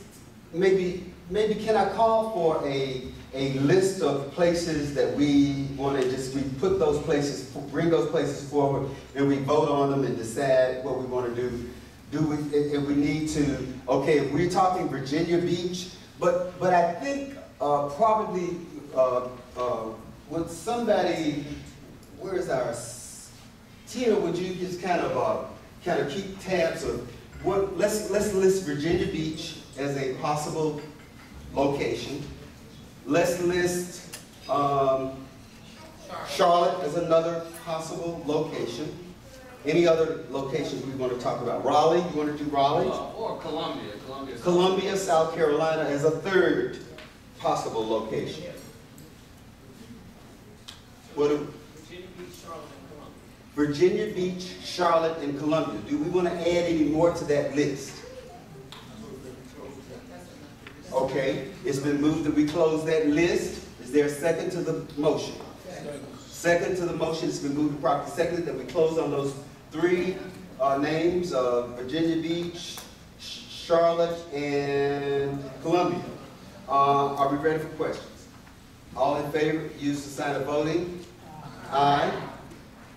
maybe can I call for a list of places that we want to we put those places, bring those places forward, and we vote on them and decide what we want to do. If we need to, okay, if we're talking Virginia Beach, but I think probably would somebody, where's our, Tina, would you just kind of keep tabs of what, let's list Virginia Beach as a possible location. Let's list Charlotte as another possible location. Any other locations we want to talk about? Raleigh, you want to do Raleigh? Or Columbia. Columbia, South Carolina as a third possible location. Virginia Beach, Charlotte, and Columbia. Do we want to add any more to that list? Okay, it's been moved that we close that list. Is there a second to the motion? Second to the motion. It's been moved and properly seconded that we close on those three names of Virginia Beach, Charlotte, and Columbia. Are we ready for questions? All in favor, use the sign of voting. Aye.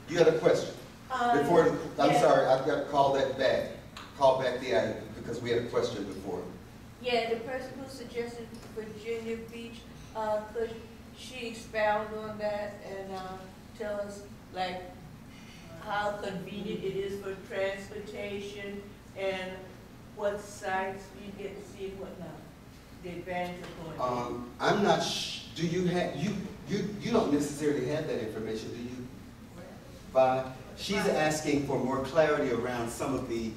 You got a question? I'm sorry, I've got to call that back. Call back the item because we had a question before. Yeah, the person who suggested Virginia Beach, could she expound on that and tell us like how convenient it is for transportation and what sites you get to see and whatnot? The advantage of going. I'm not. Do you have you don't necessarily have that information, do you? Vi? She's asking for more clarity around some of the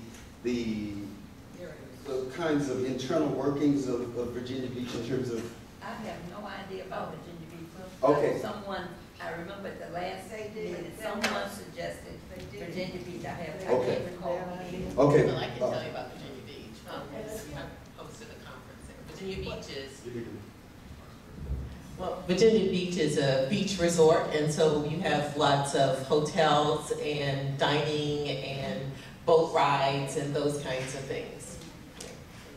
kinds of internal workings of Virginia Beach in terms of. I have no idea about Virginia Beach. Okay. Someone, I remember at the last meeting, someone suggested Virginia Beach. I can't recall. Okay. Well, I can tell you about Virginia Beach. I hosted a conference there. Virginia Beach is, well, Virginia Beach is a beach resort, and so you have lots of hotels and dining and boat rides and those kinds of things.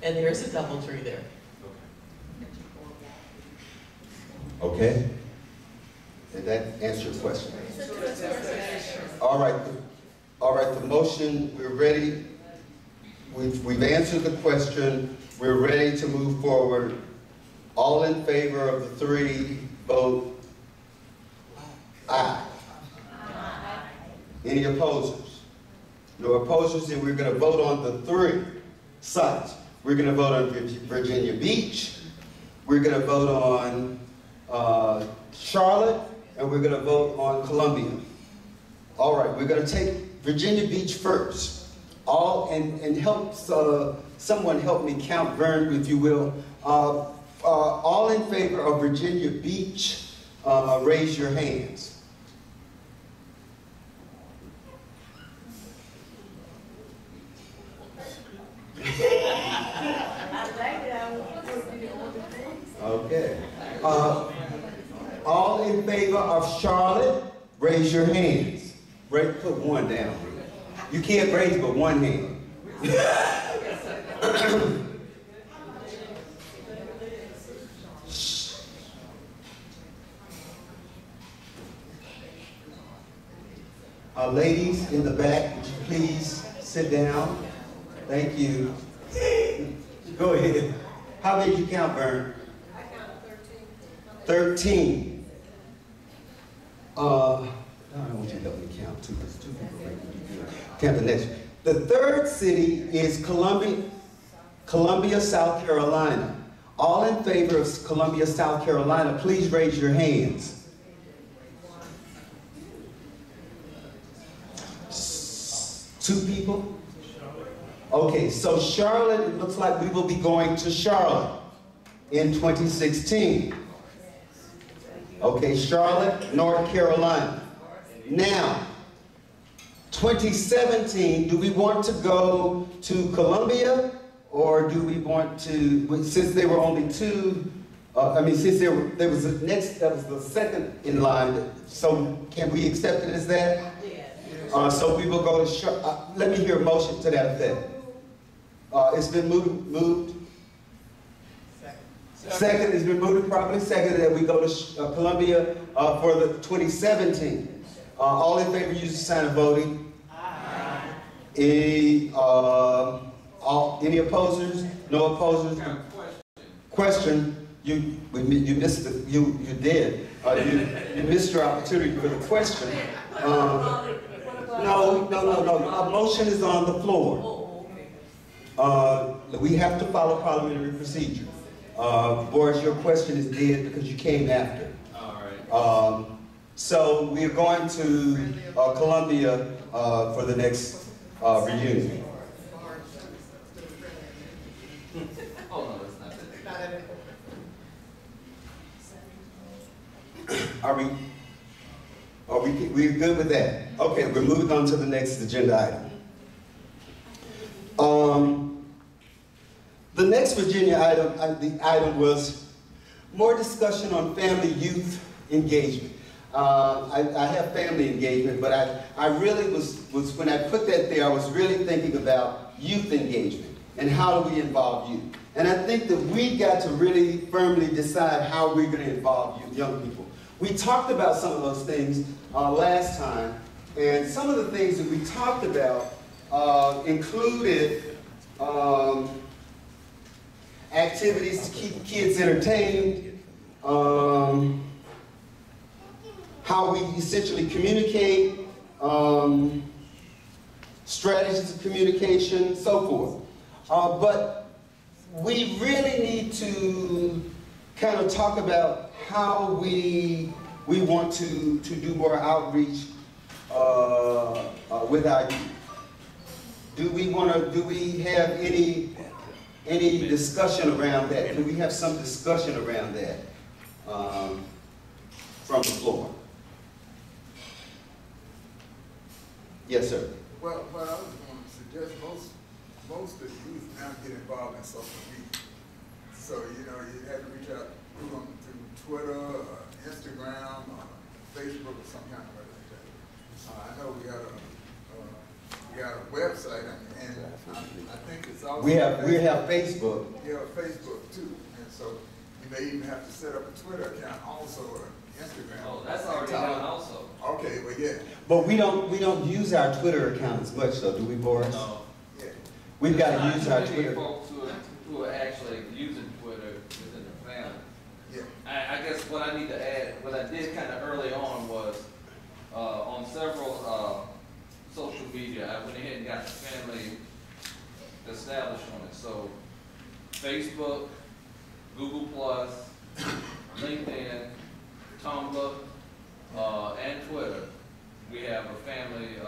And there's a DoubleTree there. Okay. Did that answer your question? All right. All right. The motion. We're ready. We've answered the question. We're ready to move forward. All in favor of the three, vote aye. Aye. Any opposers? No opposers, and we're going to vote on the three sites. We're going to vote on Virginia Beach. We're going to vote on Charlotte, and we're going to vote on Columbia. All right, we're going to take Virginia Beach first. And help someone help me count, Vern, if you will. All in favor of Virginia Beach, raise your hands. Okay. All in favor of Charlotte, raise your hands. Put one down. You can't raise but one hand. Ladies in the back, would you please sit down? Thank you. Go ahead. How many did you count, Vern? I counted 13. I don't want you to help me count too, because two people make me do good. Count the next one. The third city is Columbia, South Carolina. All in favor of Columbia, South Carolina, please raise your hands. Two people? Okay, so Charlotte, it looks like we will be going to Charlotte in 2016. Okay, Charlotte, North Carolina. Now, 2017, do we want to go to Columbia, or do we want to, since there were only two, since there was the second in line, so can we accept it as that? So we will go to Charlotte. Let me hear a motion to that effect. It's been moved. Second, it's been moved properly. Second, that we go to Columbia for the 2017. All in favor, use the sign of voting. Aye. Any opposers? No opposers? Question. You missed it. You did. You missed your opportunity for the question. No. A motion is on the floor. We have to follow parliamentary procedure. Boris, your question is dead because you came after. All right. So we are going to Columbia for the next reunion. Oh, no, that's not it. We're good with that? Okay, we're moving on to the next agenda item. The next Virginia item was more discussion on family youth engagement. I have family engagement, but I really was when I put that there, I was really thinking about youth engagement and how do we involve youth. And I think that we got to really firmly decide how we're going to involve young people. We talked about some of those things last time, and some of the things that we talked about included activities to keep kids entertained, how we essentially communicate, strategies of communication, so forth. But we really need to kind of talk about how we want to do more outreach with our youth. Do we have any discussion around that? Can we have some discussion around that from the floor? Yes, sir. Well, what I was going to suggest, most of the youth now get involved in social media. So, you know, you have to reach out through Twitter, or Instagram, or Facebook, or some kind of way like that. I know we got a website, and I think it's also we have Facebook. Yeah, Facebook too, and so you may even have to set up a Twitter account also, or Instagram. Oh, that's already done also. Okay, well, yeah. But we don't use our Twitter account as much, though, do we, Boris? No. Yeah. We've got to use our There's not too many Twitter. folks who are actually using Twitter within the family. Yeah. I guess what I need to add, what I did kind of early on was, on several social media, I went ahead and got the family established on it. So Facebook, Google+, LinkedIn, Tumblr, and Twitter. We have a family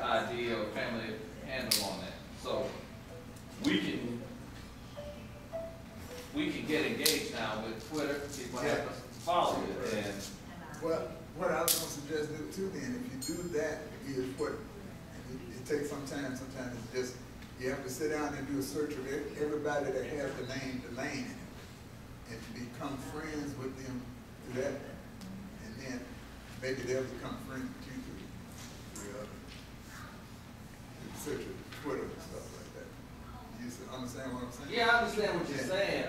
ID or family handle on that. So we can get engaged now with Twitter. People have to follow it. And Well, what I was going to suggest do too then, if you do that, is what, it takes some time, sometimes it's just, you have to sit down and do a search of everybody that has the name Laine in it, and to become friends with them through that, and then maybe they'll become friends with you through search of Twitter and stuff like that. You understand what I'm saying? yeah, I understand what you're saying.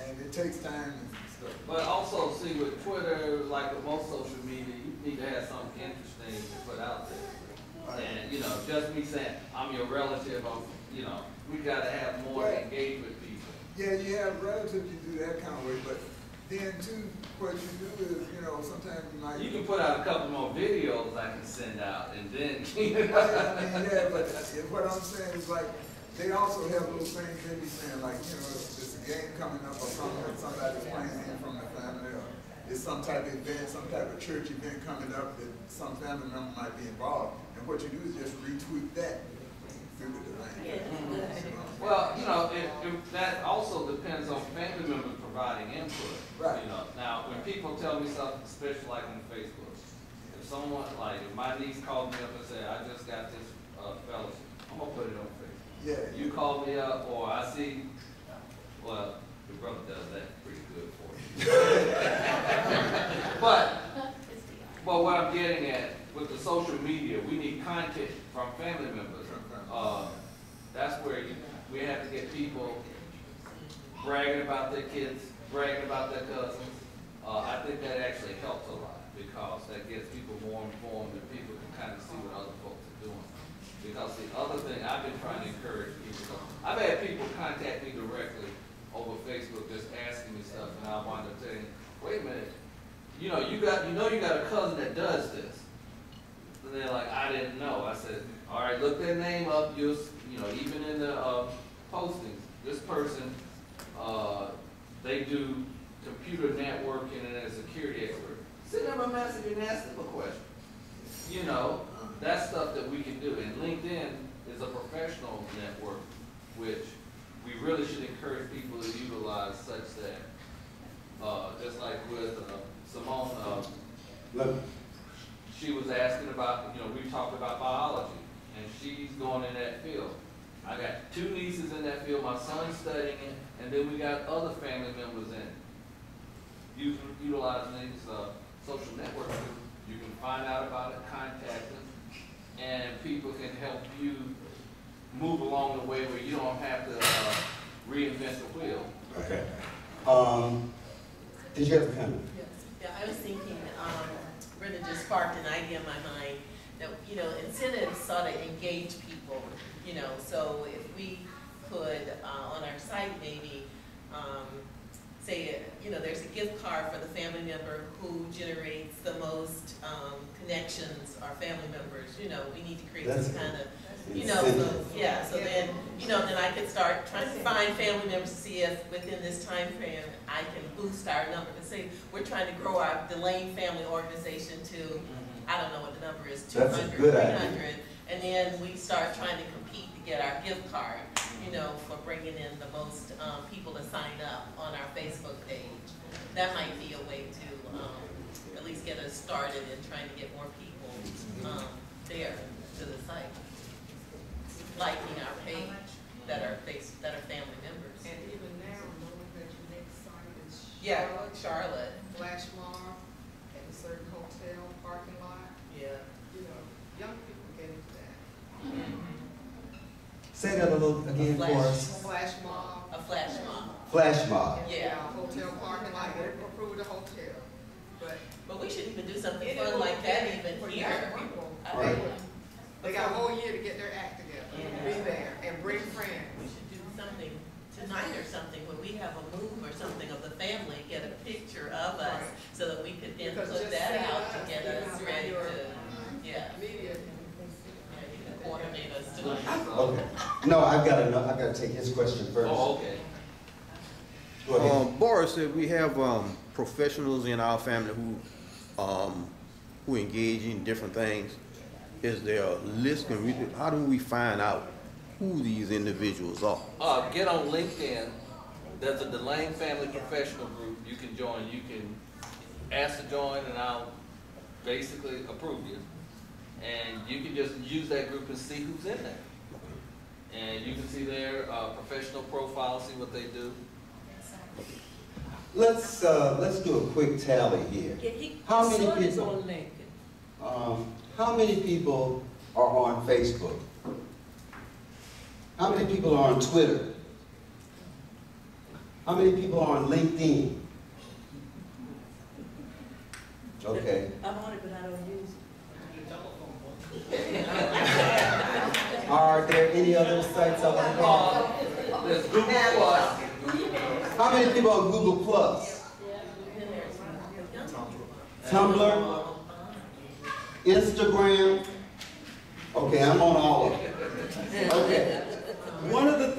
And it takes time and stuff. But also, see, with Twitter, like with most social media, you need to have something interesting to put out there. And, you know, just me saying, I'm your relative, you know, we got to have more engagement with people. Yeah, you have relatives, you do that kind of way, but then too, what you do is, you know, sometimes you might. You can put out a couple more videos I can send out, and then. Yeah, but what I'm saying is like, they also have little things they be saying, like, you know, there's a game coming up or something, somebody's playing in from the family, or it's some type of event, some type of church event coming up that some family member might be involved. And what you do is just retweet that through the domain. Well, you know, that also depends on family members providing input. Right. You know, now, when people tell me something, especially like on Facebook, if someone, like, if my niece called me up and said, I just got this fellowship, I'm gonna put it on Facebook. Yeah. You call me up, or I see, well, your brother does that pretty good for you. But what I'm getting at, with the social media, we need content from family members. That's where we have to get people bragging about their kids, bragging about their cousins. I think that actually helps a lot, because that gets people more informed and people can kind of see what other folks are doing. Because the other thing I've been trying to encourage people, I've had people contact me directly over Facebook just asking me stuff, and I wind up saying, wait a minute, you know you got a cousin that does this. And they're like, I didn't know. I said, all right, look their name up. You know, even in the postings, this person, they do computer networking and a security expert. Send them a message and ask them a question. You know, that's stuff that we can do. And LinkedIn is a professional network, which we really should encourage people to utilize, such that, just like with Simone, she was asking about, you know, we talked about biology, and she's going in that field. I got 2 nieces in that field, my son's studying it, and then we got other family members in it. Utilizing these social networks, you can find out about it, contact them, and people can help you move along the way where you don't have to reinvent the wheel. Okay. Did you have a comment? Yes. Yeah, I was thinking, Brenda just sparked an idea in my mind that, you know, incentives sort of engage people, you know, so if we could, on our site maybe, say, you know, there's a gift card for the family member who generates the most connections, our family members, you know, we need to create some kind of, you know, so, yeah, so then, you know, then I could start trying to find family members to see if within this time frame I can boost our number. To say we're trying to grow our Laine family organization to, I don't know what the number is, 200, 300, and then we start trying to compete to get our gift card, you know, for bringing in the most people to sign up on our Facebook page. That might be a way to at least get us started in trying to get more people there to the site, liking our page that are family members. And even now, knowing that your next site is Charlotte. Flash mob at a certain hotel parking lot. Yeah. You know, young people get into that. Say that a little again for us. Flash mob. A flash mob. Flash mob. Yeah. Hotel parking lot, they approve the hotel. But we should even do something fun like that even here. They got a whole year to get their act together, be there, and bring friends. We should do something tonight or something where we have a move or something of the family, get a picture of us, so that we could then put that out to get us ready to, Media. You can coordinate us tonight. Okay. No, I've got to take his question first. Oh, okay. Go ahead. Boris said we have professionals in our family who engage in different things. Is there a list? How do we find out who these individuals are? Get on LinkedIn. There's a Laine Family Professional Group. You can join. You can ask to join, and I'll basically approve you. And you can just use that group and see who's in there. And you can see their professional profile, see what they do. Let's do a quick tally here. How many people? How many people are on Facebook? How many people are on Twitter? How many people are on LinkedIn? Okay. I'm on it, but I don't use it. Are there any other sites I want to call? There's Google Plus. How many people on Google Plus? Tumblr? Instagram? Okay, I'm on all of them. Okay. One of the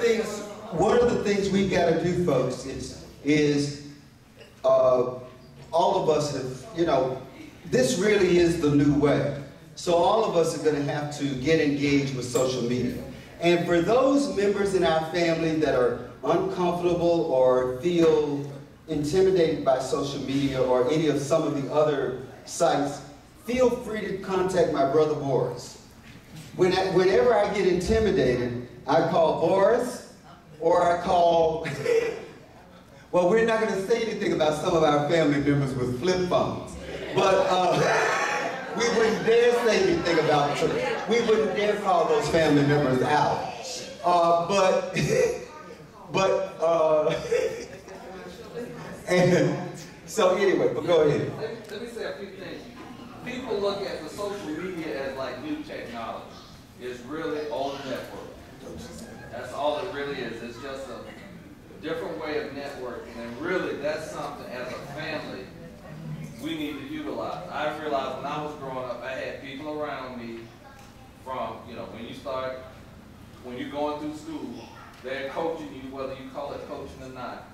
things we've got to do, folks, is all of us have, you know, this really is the new way. So all of us are going to have to get engaged with social media. And for those members in our family that are uncomfortable or feel intimidated by social media or any of some of the other sites, feel free to contact my brother Boris. Whenever I get intimidated, I call Boris or I call, well, we're not going to say anything about some of our family members with flip phones, but we wouldn't dare say anything about them. We wouldn't dare call those family members out. And so anyway, but go ahead. Let me say a few things. People look at the social media as like new technology. It's really old network. That's all it really is. It's just a different way of networking. And really, that's something as a family we need to utilize. I realized when I was growing up, I had people around me from, you know, when you're going through school, they're coaching you, whether you call it coaching or not,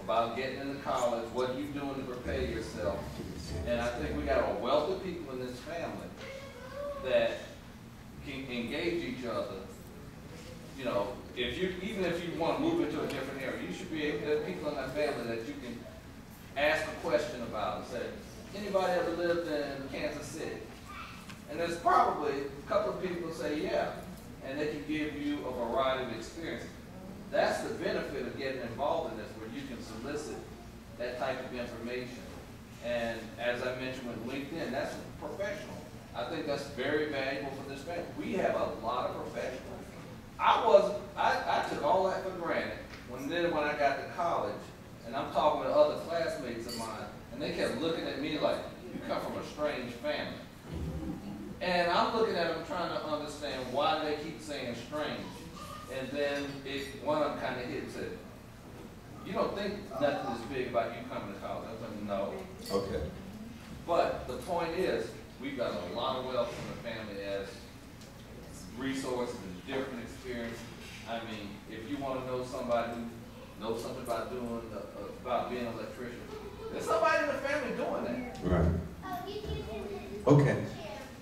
about getting into college, what are you doing to prepare yourself. And I think we got a wealth of people in this family that can engage each other. You know, even if you want to move into a different area, you should be able to have people in that family that you can ask a question about and say, anybody ever lived in Kansas City? And there's probably a couple of people who say, yeah, and they can give you a variety of experiences. That's the benefit of getting involved in this, where you can solicit that type of information. And as I mentioned with LinkedIn, that's professional. I think that's very valuable for this family. We have a lot of professionals. I took all that for granted when I got to college, and I'm talking to other classmates of mine, and they kept looking at me like, you come from a strange family. And I'm looking at them trying to understand why they keep saying strange. And then one of them kind of hits it. You don't think nothing is big about you coming to college. I was like, no. Okay. But the point is, we've got a lot of wealth from the family as resources and different experience. I mean, if you want to know somebody who knows something about doing, about being an electrician, there's somebody in the family doing that. Right. Okay.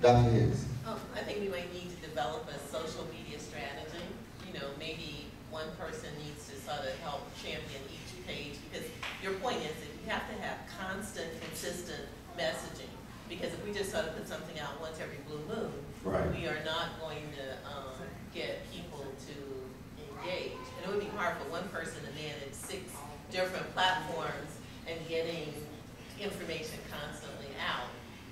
Dr. Hicks. I think we might need to develop a social media strategy. You know, maybe one person needs to sort of help champion each page, because your point is that you have to have constant, consistent messaging. Because if we just sort of put something out once every blue moon, right, we are not going to get people to engage. And it would be hard for one person to manage 6 different platforms and getting information constantly out.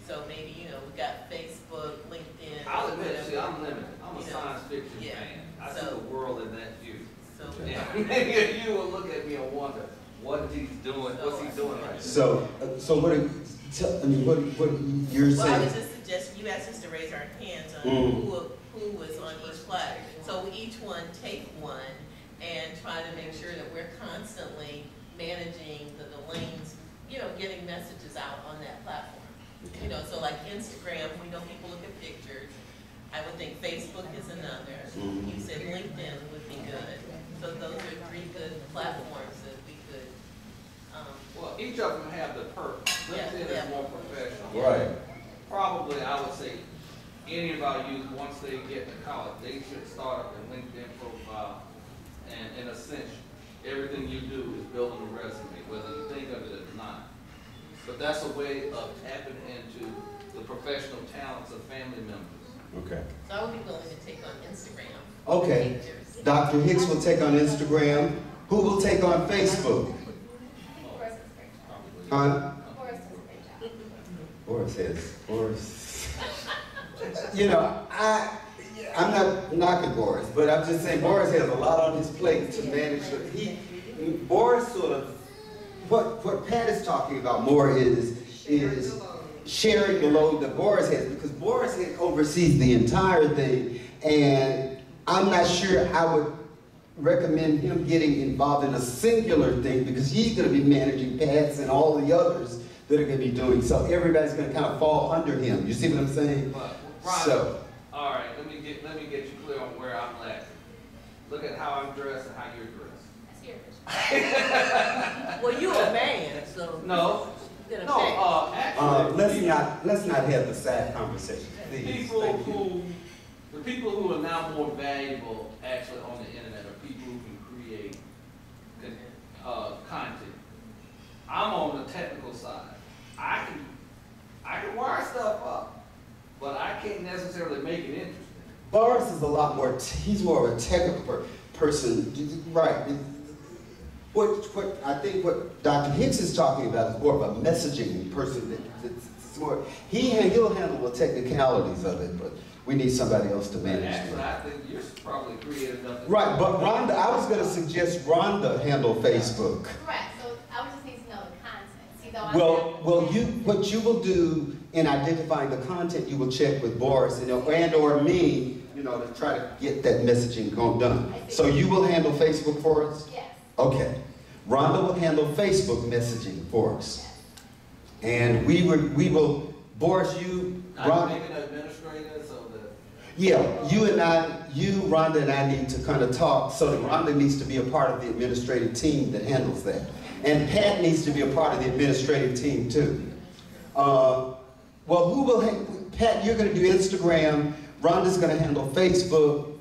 So maybe, you know, we got Facebook, LinkedIn. I'll admit, see, I'm limited. I'm a science fiction fan. I see the world in that view. So you will look at me and wonder what he's doing, what's he doing right now. So what? I mean, what you're saying? Well, I was just suggesting, you asked us to raise our hands on who was on each platform. So each one take one and try to make sure that we're constantly managing the lanes, you know, getting messages out on that platform. You know, so like Instagram, we know people look at pictures. I would think Facebook is another. You said LinkedIn would be good. So those are 3 good platforms that we could. Well, each of them have the purpose. LinkedIn is more professional. Right. Probably, I would say, any of our youth, once they get to college, they should start up a LinkedIn profile. And in a sense, everything you do is building a resume, whether you think of it or not. But that's a way of tapping into the professional talents of family members. Okay. So I would be willing to take on Instagram. Okay. Dr. Hicks will take on Instagram. Who will take on Facebook? Huh? Boris says, Boris. You know, I'm not knocking Boris, but I'm just saying Boris has a lot on his plate to manage. Boris sort of, what Pat is talking about more is sharing the load that Boris has, because Boris oversees the entire thing, and I'm not sure I would recommend him getting involved in a singular thing, because he's going to be managing Pat's and all the others that are going to be doing. So everybody's going to kind of fall under him. You see what I'm saying? Rhonda, So, all right, let me get you clear on where I'm lacking. Look at how I'm dressed and how you're dressed. Well, you're a man, so. No. Actually, let's not have the sad conversation. Please. The people who are now more valuable actually on the internet are people who can create content. I'm on the technical side. I can wire stuff up, but I can't necessarily make it interesting. Boris is a lot more, he's more of a technical person, right? I think what Dr. Hicks is talking about is more of a messaging person. That's more, he'll handle the technicalities of it, but we need somebody else to manage it. Actually, I think you're probably creative enough to. Right, but Rhonda, I was going to suggest Rhonda handle Facebook. Correct, so I would just need to know the content. See, though What you will do in identifying the content, you will check with Boris and or me, you know, to try to get that messaging done. So you will handle Facebook for us? Yes. Okay. Rhonda will handle Facebook messaging for us. And we will, Boris, you, Rhonda. Make an administrator so that. Yeah, Rhonda and I need to kind of talk, so that Rhonda needs to be a part of the administrative team that handles that. And Pat needs to be a part of the administrative team too. Pat, you're going to do Instagram, Rhonda's going to handle Facebook.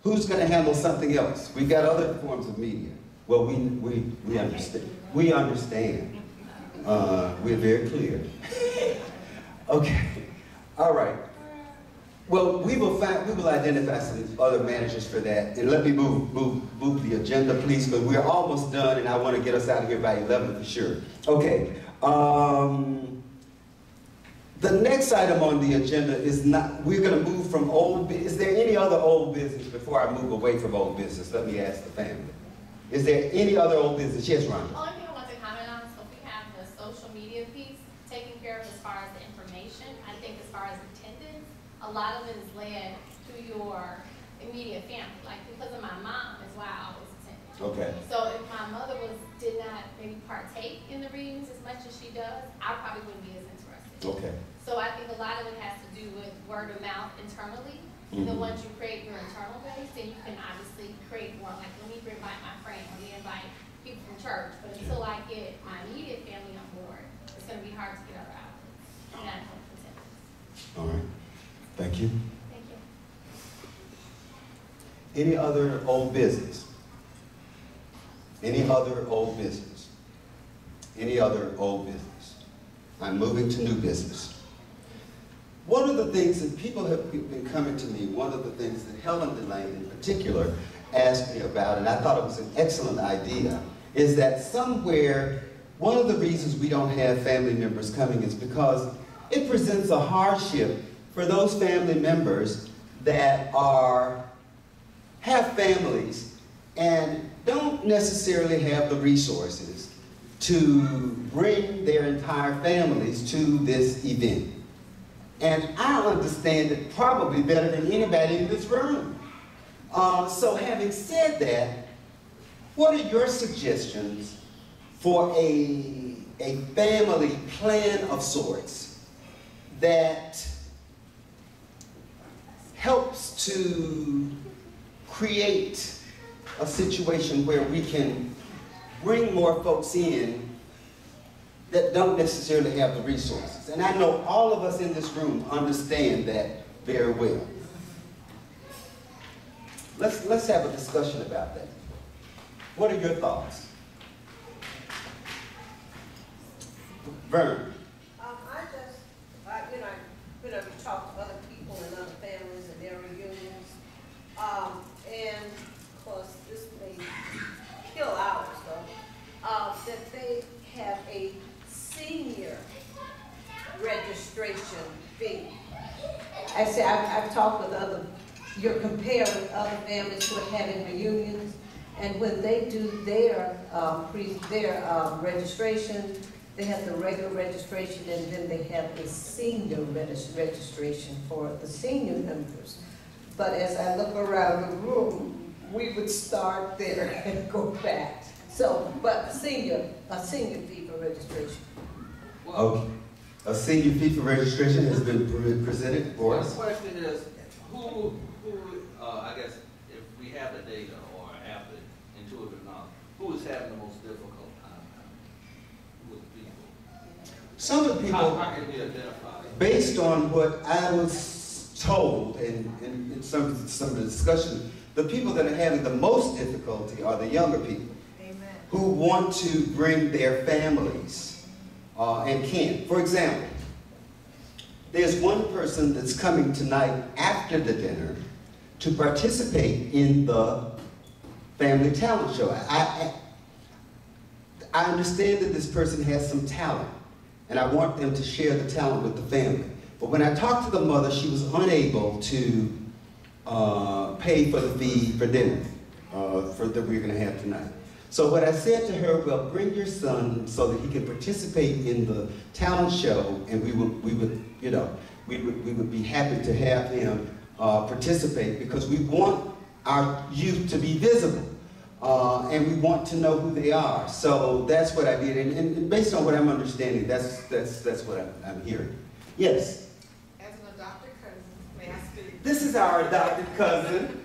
Who's going to handle something else? We've got other forms of media. Well, we understand. We understand. We're very clear. Okay. All right. Well, we will identify some other managers for that. And let me move the agenda, please, because we're almost done, and I want to get us out of here by 11 for sure. Okay. The next item on the agenda is we're going to move from is there any other old business before I move away from old business? Let me ask the family. Is there any other old business? Yes, Ron. The only thing I want to comment on is if we have the social media piece taken care of as far as the information, I think as far as attendance, a lot of it is led through your immediate family. Like because of my mom is why I always attended. Okay. So if my mother did she does, I probably wouldn't be as interested. Okay. So I think a lot of it has to do with word of mouth internally. And then once you create your internal base, then you can obviously create more, like, let me invite my friend, let me invite people from church. But until I get my immediate family on board, it's gonna be hard to get other outlets. And that's what it's. All right. Thank you. Thank you. Any other old business? Any other old business? Any other old business? I'm moving to new business. One of the things that people have been coming to me, one of the things that Helen Laine in particular asked me about, and I thought it was an excellent idea, is that somewhere, one of the reasons we don't have family members coming is because it presents a hardship for those family members that have families and don't necessarily have the resources to bring their entire families to this event. And I understand it probably better than anybody in this room. So having said that, what are your suggestions for a family plan of sorts that helps to create a situation where we can bring more folks in that don't necessarily have the resources? And I know all of us in this room understand that very well. Let's have a discussion about that. What are your thoughts? Vern. We talk to other people and other families and their reunions. And of course, this may kill ours though, that they have a senior registration fee. I say I've talked with you're compared with other families who are having reunions, and when they do their registration, they have the regular registration, and then they have the senior registration for the senior members. But as I look around the room, we would start there and go back. So, but a senior fee for registration. Okay. A senior fee for registration has been presented for us. The question is, who, I guess, if we have the data or have the intuitive knowledge, who is having the most difficult time with people? Some of the people, how can we identify? based on what I was told in some of the discussion, the people that are having the most difficulty are the younger people. Amen. Who want to bring their families and can't. For example, there's one person that's coming tonight after the dinner to participate in the family talent show. I understand that this person has some talent, and I want them to share the talent with the family. But when I talked to the mother, she was unable to pay for the fee for dinner that we're going to have tonight. So what I said to her, well, bring your son so that he can participate in the talent show, and we would be happy to have him participate, because we want our youth to be visible, and we want to know who they are. So that's what I did, and based on what I'm understanding, that's what I'm hearing. Yes. As an adopted cousin, may I speak? This is our adopted cousin.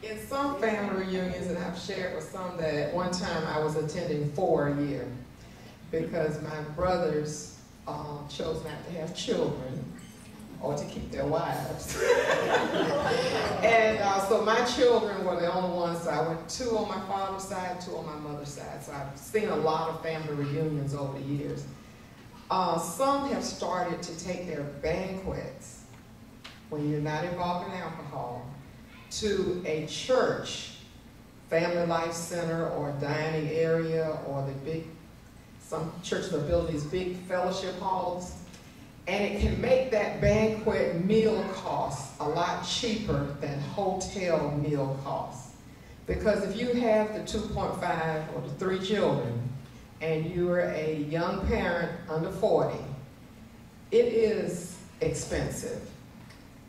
In some family reunions, and I've shared with some, that at one time I was attending 4 a year because my brothers chose not to have children or to keep their wives. And so my children were the only ones, so I went 2 on my father's side, 2 on my mother's side. So I've seen a lot of family reunions over the years. Some have started to take their banquets, when you're not involved in alcohol, to a church, family life center or dining area, or some churches are building these big fellowship halls, and it can make that banquet meal cost a lot cheaper than hotel meal costs. Because if you have the 2.5 or the 3 children, and you're a young parent under 40, it is expensive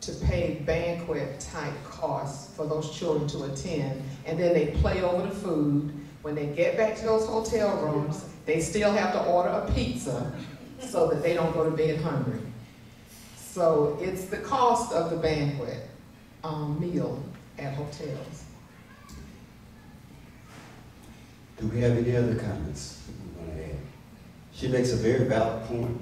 to pay banquet type costs for those children to attend, and then they play over the food. When they get back to those hotel rooms, They still have to order a pizza so that they don't go to bed hungry. So it's the cost of the banquet meal at hotels. Do we have any other comments we want to add? She makes a very valid point.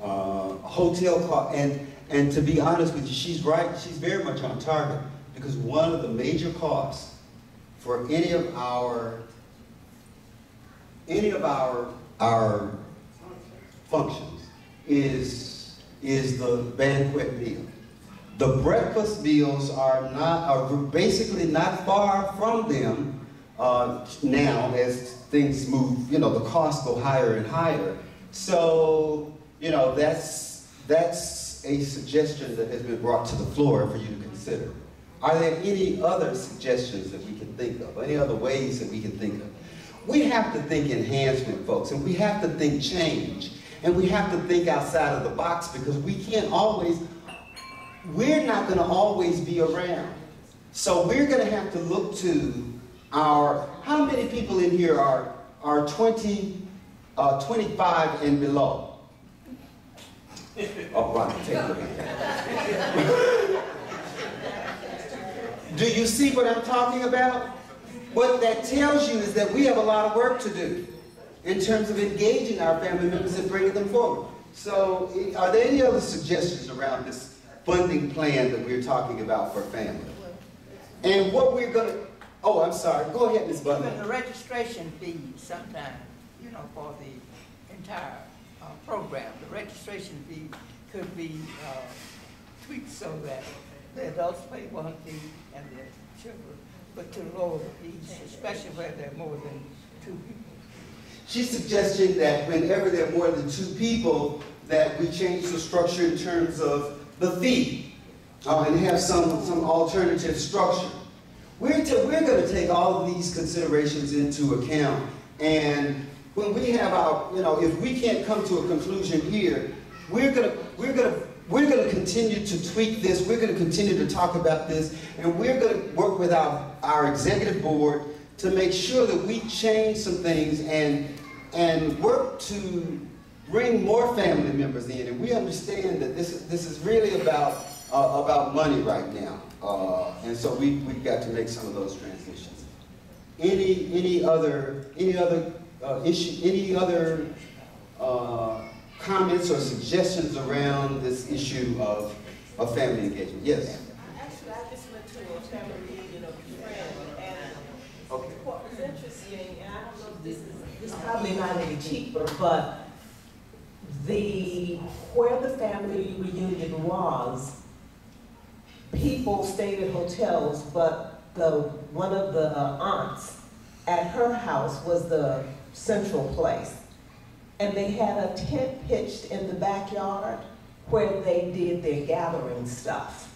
Hotel cost, and to be honest with you, she's right. She's very much on target, because one of the major costs for any of our functions is the banquet meal. The breakfast meals are basically not far from them now as things move. You know, the costs go higher and higher. So, you know, that's a suggestion that has been brought to the floor for you to consider. Are there any other suggestions that we can think of? Any other ways that we can think of? We have to think enhancement, folks, and we have to think change, and we have to think outside of the box, because we're not going to always be around. So we're going to have to look to how many people in here are 25 and below? Oh, right, take it. Do you see what I'm talking about? What that tells you is that we have a lot of work to do in terms of engaging our family members and bringing them forward. So are there any other suggestions around this funding plan that we're talking about for family? And what we're going to, oh, I'm sorry, go ahead, Ms. Butler. Even the registration fee sometimes, you know, for the entire program, the registration fee could be tweaked so that the adults pay one fee and the children, but to lower the fees, especially where there are more than 2 people. She's suggesting that whenever there are more than 2 people, that we change the structure in terms of the fee and have some alternative structure. We're going to take all of these considerations into account, and when we have our, you know, if we can't come to a conclusion here, we're going to continue to tweak this. We're going to continue to talk about this, and we're going to work with our executive board to make sure that we change some things and work to bring more family members in. And we understand that this is really about money right now, and so we've got to make some of those transitions. Any other comments or suggestions around this issue of family engagement? Yes. Actually, I just went to a family reunion of a friend, and what was interesting, and I don't know if this is probably not any cheaper, but where the family reunion was, people stayed at hotels, but one of the aunts at her house was the central place. And they had a tent pitched in the backyard where they did their gathering stuff.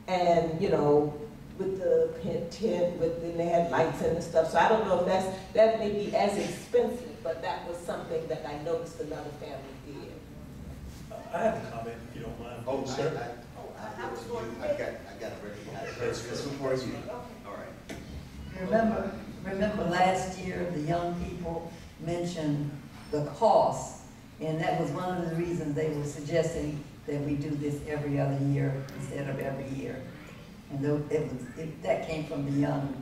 And, you know, with the tent, and they had lights in and stuff. So I don't know if that may be as expensive, but that was something that I noticed another family did. I have a comment, if you don't mind. Oh, sir. I got to recognize. That's before you. All right. Remember last year, the young people mentioned the cost, and that was one of the reasons they were suggesting that we do this every other year instead of every year. And that came from the young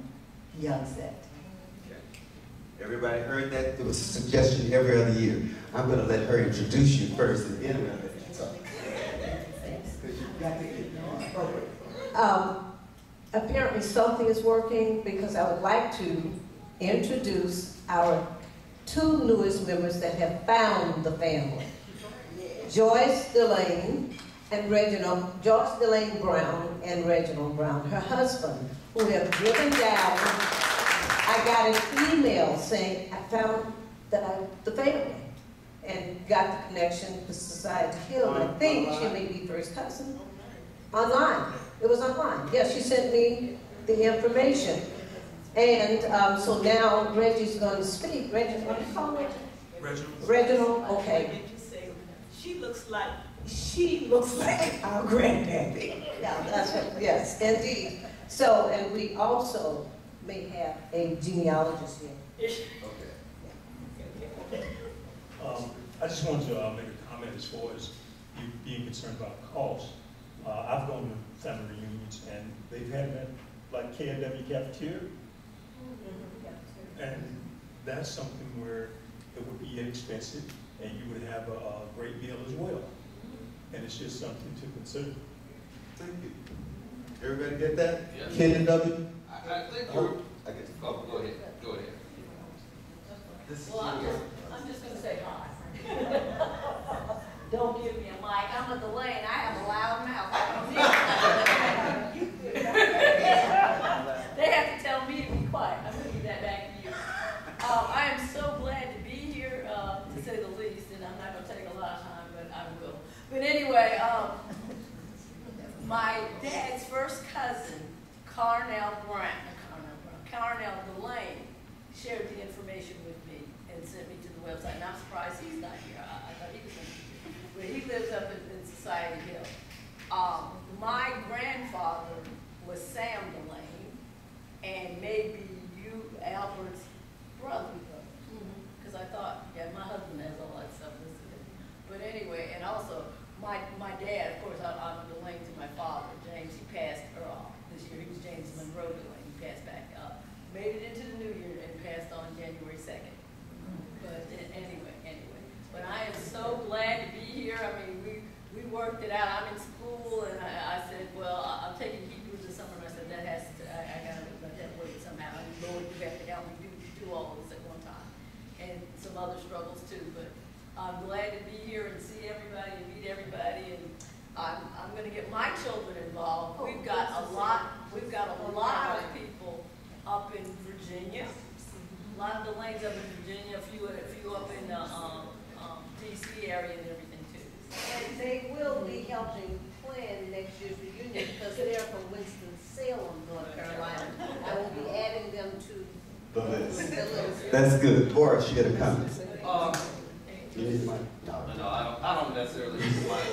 set. Okay. Everybody heard that? There was a suggestion every other year. I'm going to let her introduce you first, and then I'm going to let you talk. Apparently something is working, because I would like to introduce our 2 newest members that have found the family. Joyce Laine and Joyce Laine Brown and Reginald Brown, her husband, who have driven down. I got an email saying I found the family and got the connection to Society Hill. I think she may be first cousin. Online. It was online. Yes, she sent me the information. And so now Reggie's going to speak. Reggie, what do you call Reggie? Reginald, okay. She looks like our granddaddy. Yeah, that's right. Yes, indeed. So, and we also may have a genealogist here. I just wanted to make a comment as far as you being concerned about cost. I've gone to family reunions and they've had that like K&W cafeteria. And that's something where it would be inexpensive and you would have a great meal as well. And it's just something to consider. Thank you. Everybody get that? Yes. K&W? I think Oh, I guess. oh, go ahead, go ahead. This is Well, I'm just gonna say hi. Don't give me a mic, I'm at the Laine, I have a loud mouth. I don't need it. They have to tell me to be quiet, I'm gonna give that back to you. I am so glad to be here, to say the least, and I'm not gonna take a lot of time, but I will. But anyway, my dad's first cousin, Carnell Laine, shared the information with me and sent me to the website. And I'm surprised he's not here. I thought he was going to be here. But he lives up in Society Hill. My grandfather was Sam Laine, and maybe you, Albert's brother, because I thought, yeah, my husband has all that stuff listed. But anyway, and also, my dad, of course, I'm Laine to my father, James. He passed this year. He was James Monroe Laine. He passed back up, made it into the new year, and passed on January 2nd. But anyway. But I am so glad to be here. I mean, we worked it out. I'm in school, and I said, well, I'm taking Hebrew this summer. And I said that has to. I got to let that work somehow. And Lord, you have to help me do all of this at one time, and some other struggles too. But I'm glad to be here and see everybody and meet everybody, and I'm going to get my children involved. We've got a lot of people up in Virginia. A lot of the lanes up in Virginia, a few up in the DC area and everything too. And they will be helping plan next year's reunion because they're from Winston-Salem, North Carolina. I will be adding them to The list. the list. That's good. Boris, you had a comment. You need the mic? No, I don't necessarily need the mic.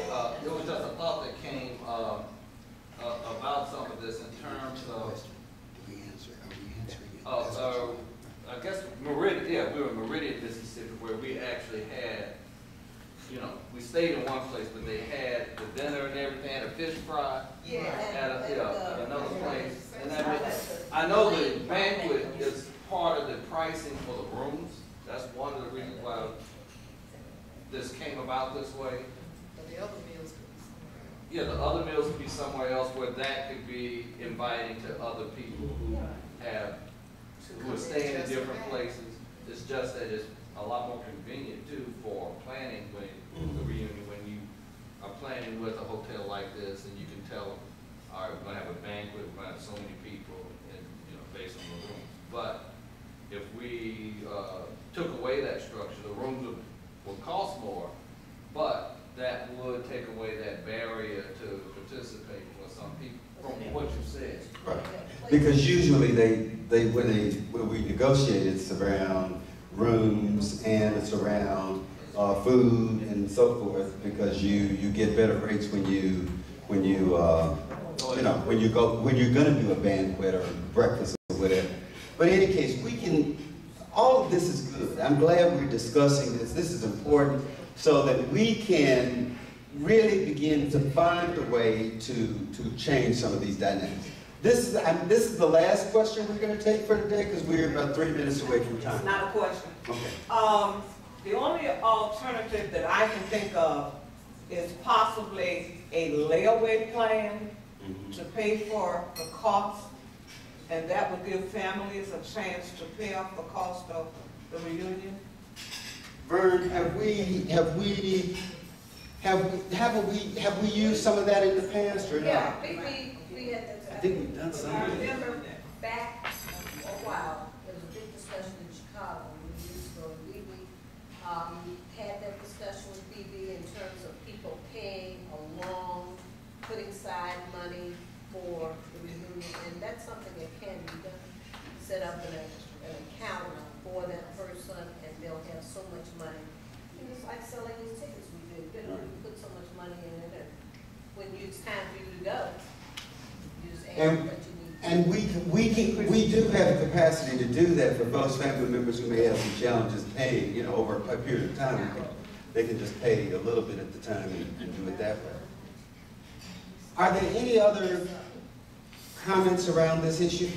It was just a thought that came about some of this in terms of. I guess Meridian, we were in Meridian, Mississippi, where we actually had, we stayed in one place, but they had the dinner and everything, had a fish fry at another place. And I know the banquet is part of the pricing for the rooms. That's one of the reasons why this came about this way. But the other meals could be somewhere else. Yeah, the other meals could be somewhere else where that could be inviting to other people who are staying in different places. It's just that it's a lot more convenient too for planning when the reunion, when you are planning with a hotel like this and you can tell them, all right, we're gonna have a banquet, we're gonna have so many people, and based on the rooms. But if we took away that structure, the rooms would cost more, but that would take away that barrier to participate for some people, from what you said. Right. Because usually when we negotiate, it's around rooms and it's around food and so forth, because you get better rates when you're gonna do a banquet or breakfast or whatever. But in any case, all of this is good. I'm glad we're discussing this. This is important so that we can really begin to find a way to change some of these dynamics. This is the last question we're going to take for today because we're about 3 minutes away from time. It's not a question. Okay. The only alternative that I can think of is possibly a layaway plan to pay for the cost, and that would give families a chance to pay off the cost of the reunion. Vern, have we used some of that in the past or not? Yeah, we had that. I think we've done some. I remember back a while, there was a big discussion in Chicago, years ago, we had that discussion with BB in terms of people paying along, putting aside money for the reunion, and that's something that can be done. Set up an account for that person, and they'll have so much money. And it's like selling these tickets we do. You put so much money in it, and when it's time for you to go, you just add what you need And we do have the capacity to do that for those family members who may have some challenges paying, you know, over a period of time. They can just pay a little bit at the time and do it that way. Are there any other comments around this issue?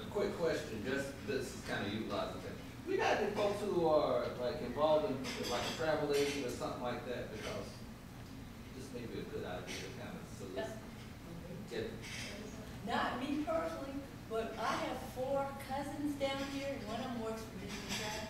A quick question, just this is kind of utilizing things. We got any folks who are like involved in like a travel agent or something like that, because this may be a good idea to kind of solicit. Not me personally, but I have 4 cousins down here, and one of them works for Disney Travel.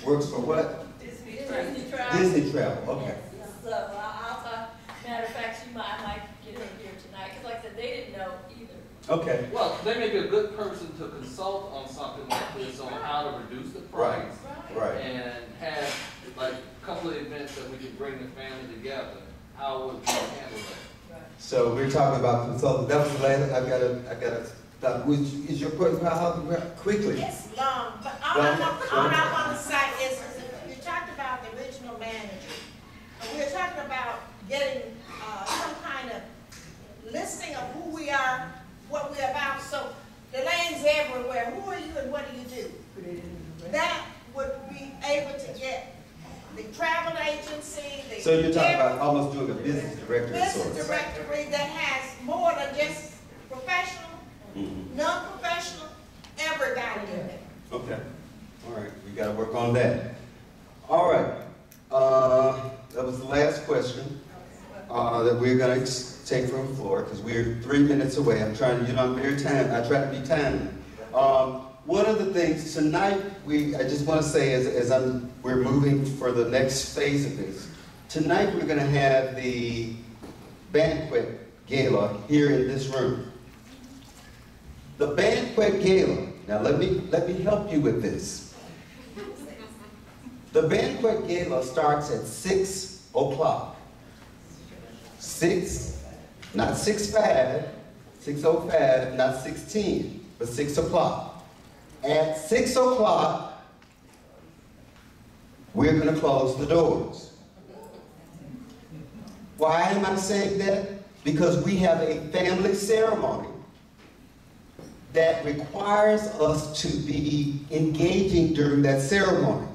Works for what? Disney Travel. Disney Travel, okay. Yes. So I'll talk, matter of fact, I might get her here tonight, because like I said, they didn't know either. Okay. Well, they may be a good person to consult on something like this, on how to reduce the price. Right. And have like a couple of events that we could bring the family together. How would we handle that? So we're talking about consulting. That was the last. I gotta stop. Which is your question? How quickly? It's long, but all I want to say is you talked about the original manager. We're talking about getting some kind of listing of who we are, what we're about. So the Laine's everywhere. Who are you and what do you do? That would be able to get the travel agency, the So you're talking about almost doing a business directory of sorts. business directory that has more than just professional, non-professional, everybody in it. Okay. All right. We got to work on that. All right. That was the last question that we're going to take from the floor because we're 3 minutes away. I'm trying to, you know, I'm very timely. I try to be timely. One of the things tonight, I just want to say as we're moving for the next phase of this, tonight we're going to have the banquet gala here in this room. The banquet gala, now let me help you with this. The banquet gala starts at 6 o'clock. 6, not 6:05, 6:05, not 6:10, but 6 o'clock. At 6 o'clock, we're going to close the doors. Why am I saying that? Because we have a family ceremony that requires us to be engaging during that ceremony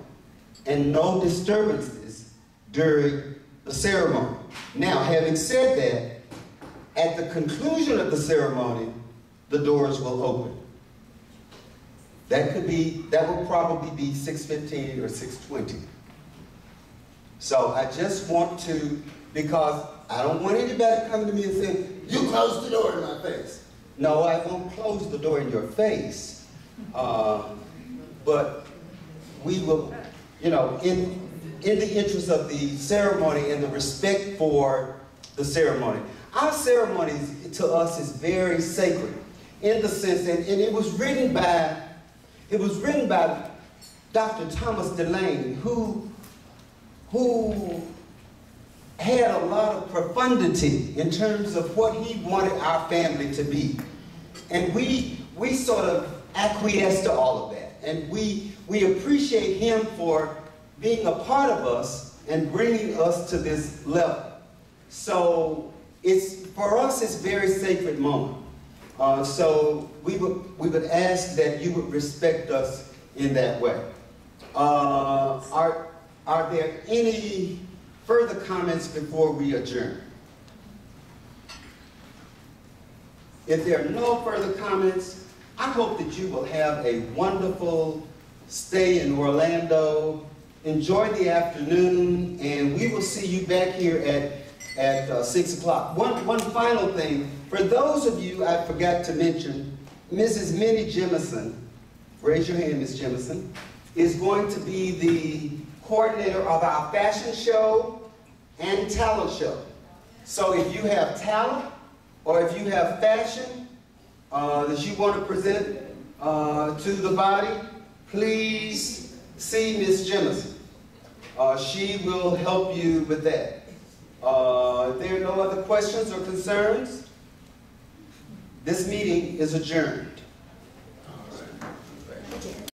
and no disturbances during the ceremony. Now, having said that, at the conclusion of the ceremony, the doors will open. That will probably be 6:15 or 6:20. So I just want to, because I don't want anybody coming to me and saying, you closed the door in my face. No, I won't close the door in your face. But we will, you know, in the interest of the ceremony and the respect for the ceremony. Our ceremony to us is very sacred in the sense that, and it was written by Dr. Thomas Laine, who had a lot of profundity in terms of what he wanted our family to be. And we sort of acquiesced to all of that. And we appreciate him for being a part of us and bringing us to this level. So for us, it's a very sacred moment. So we would ask that you would respect us in that way. Are there any further comments before we adjourn? If there are no further comments, I hope that you will have a wonderful stay in Orlando. Enjoy the afternoon, and we will see you back here at 6 o'clock. One final thing. For those of you I forgot to mention, Mrs. Minnie Jemison, raise your hand, Ms. Jemison, is going to be the coordinator of our fashion show and talent show. So if you have talent or if you have fashion that you want to present to the body, please see Ms. Jemison. She will help you with that. If there are no other questions or concerns, this meeting is adjourned.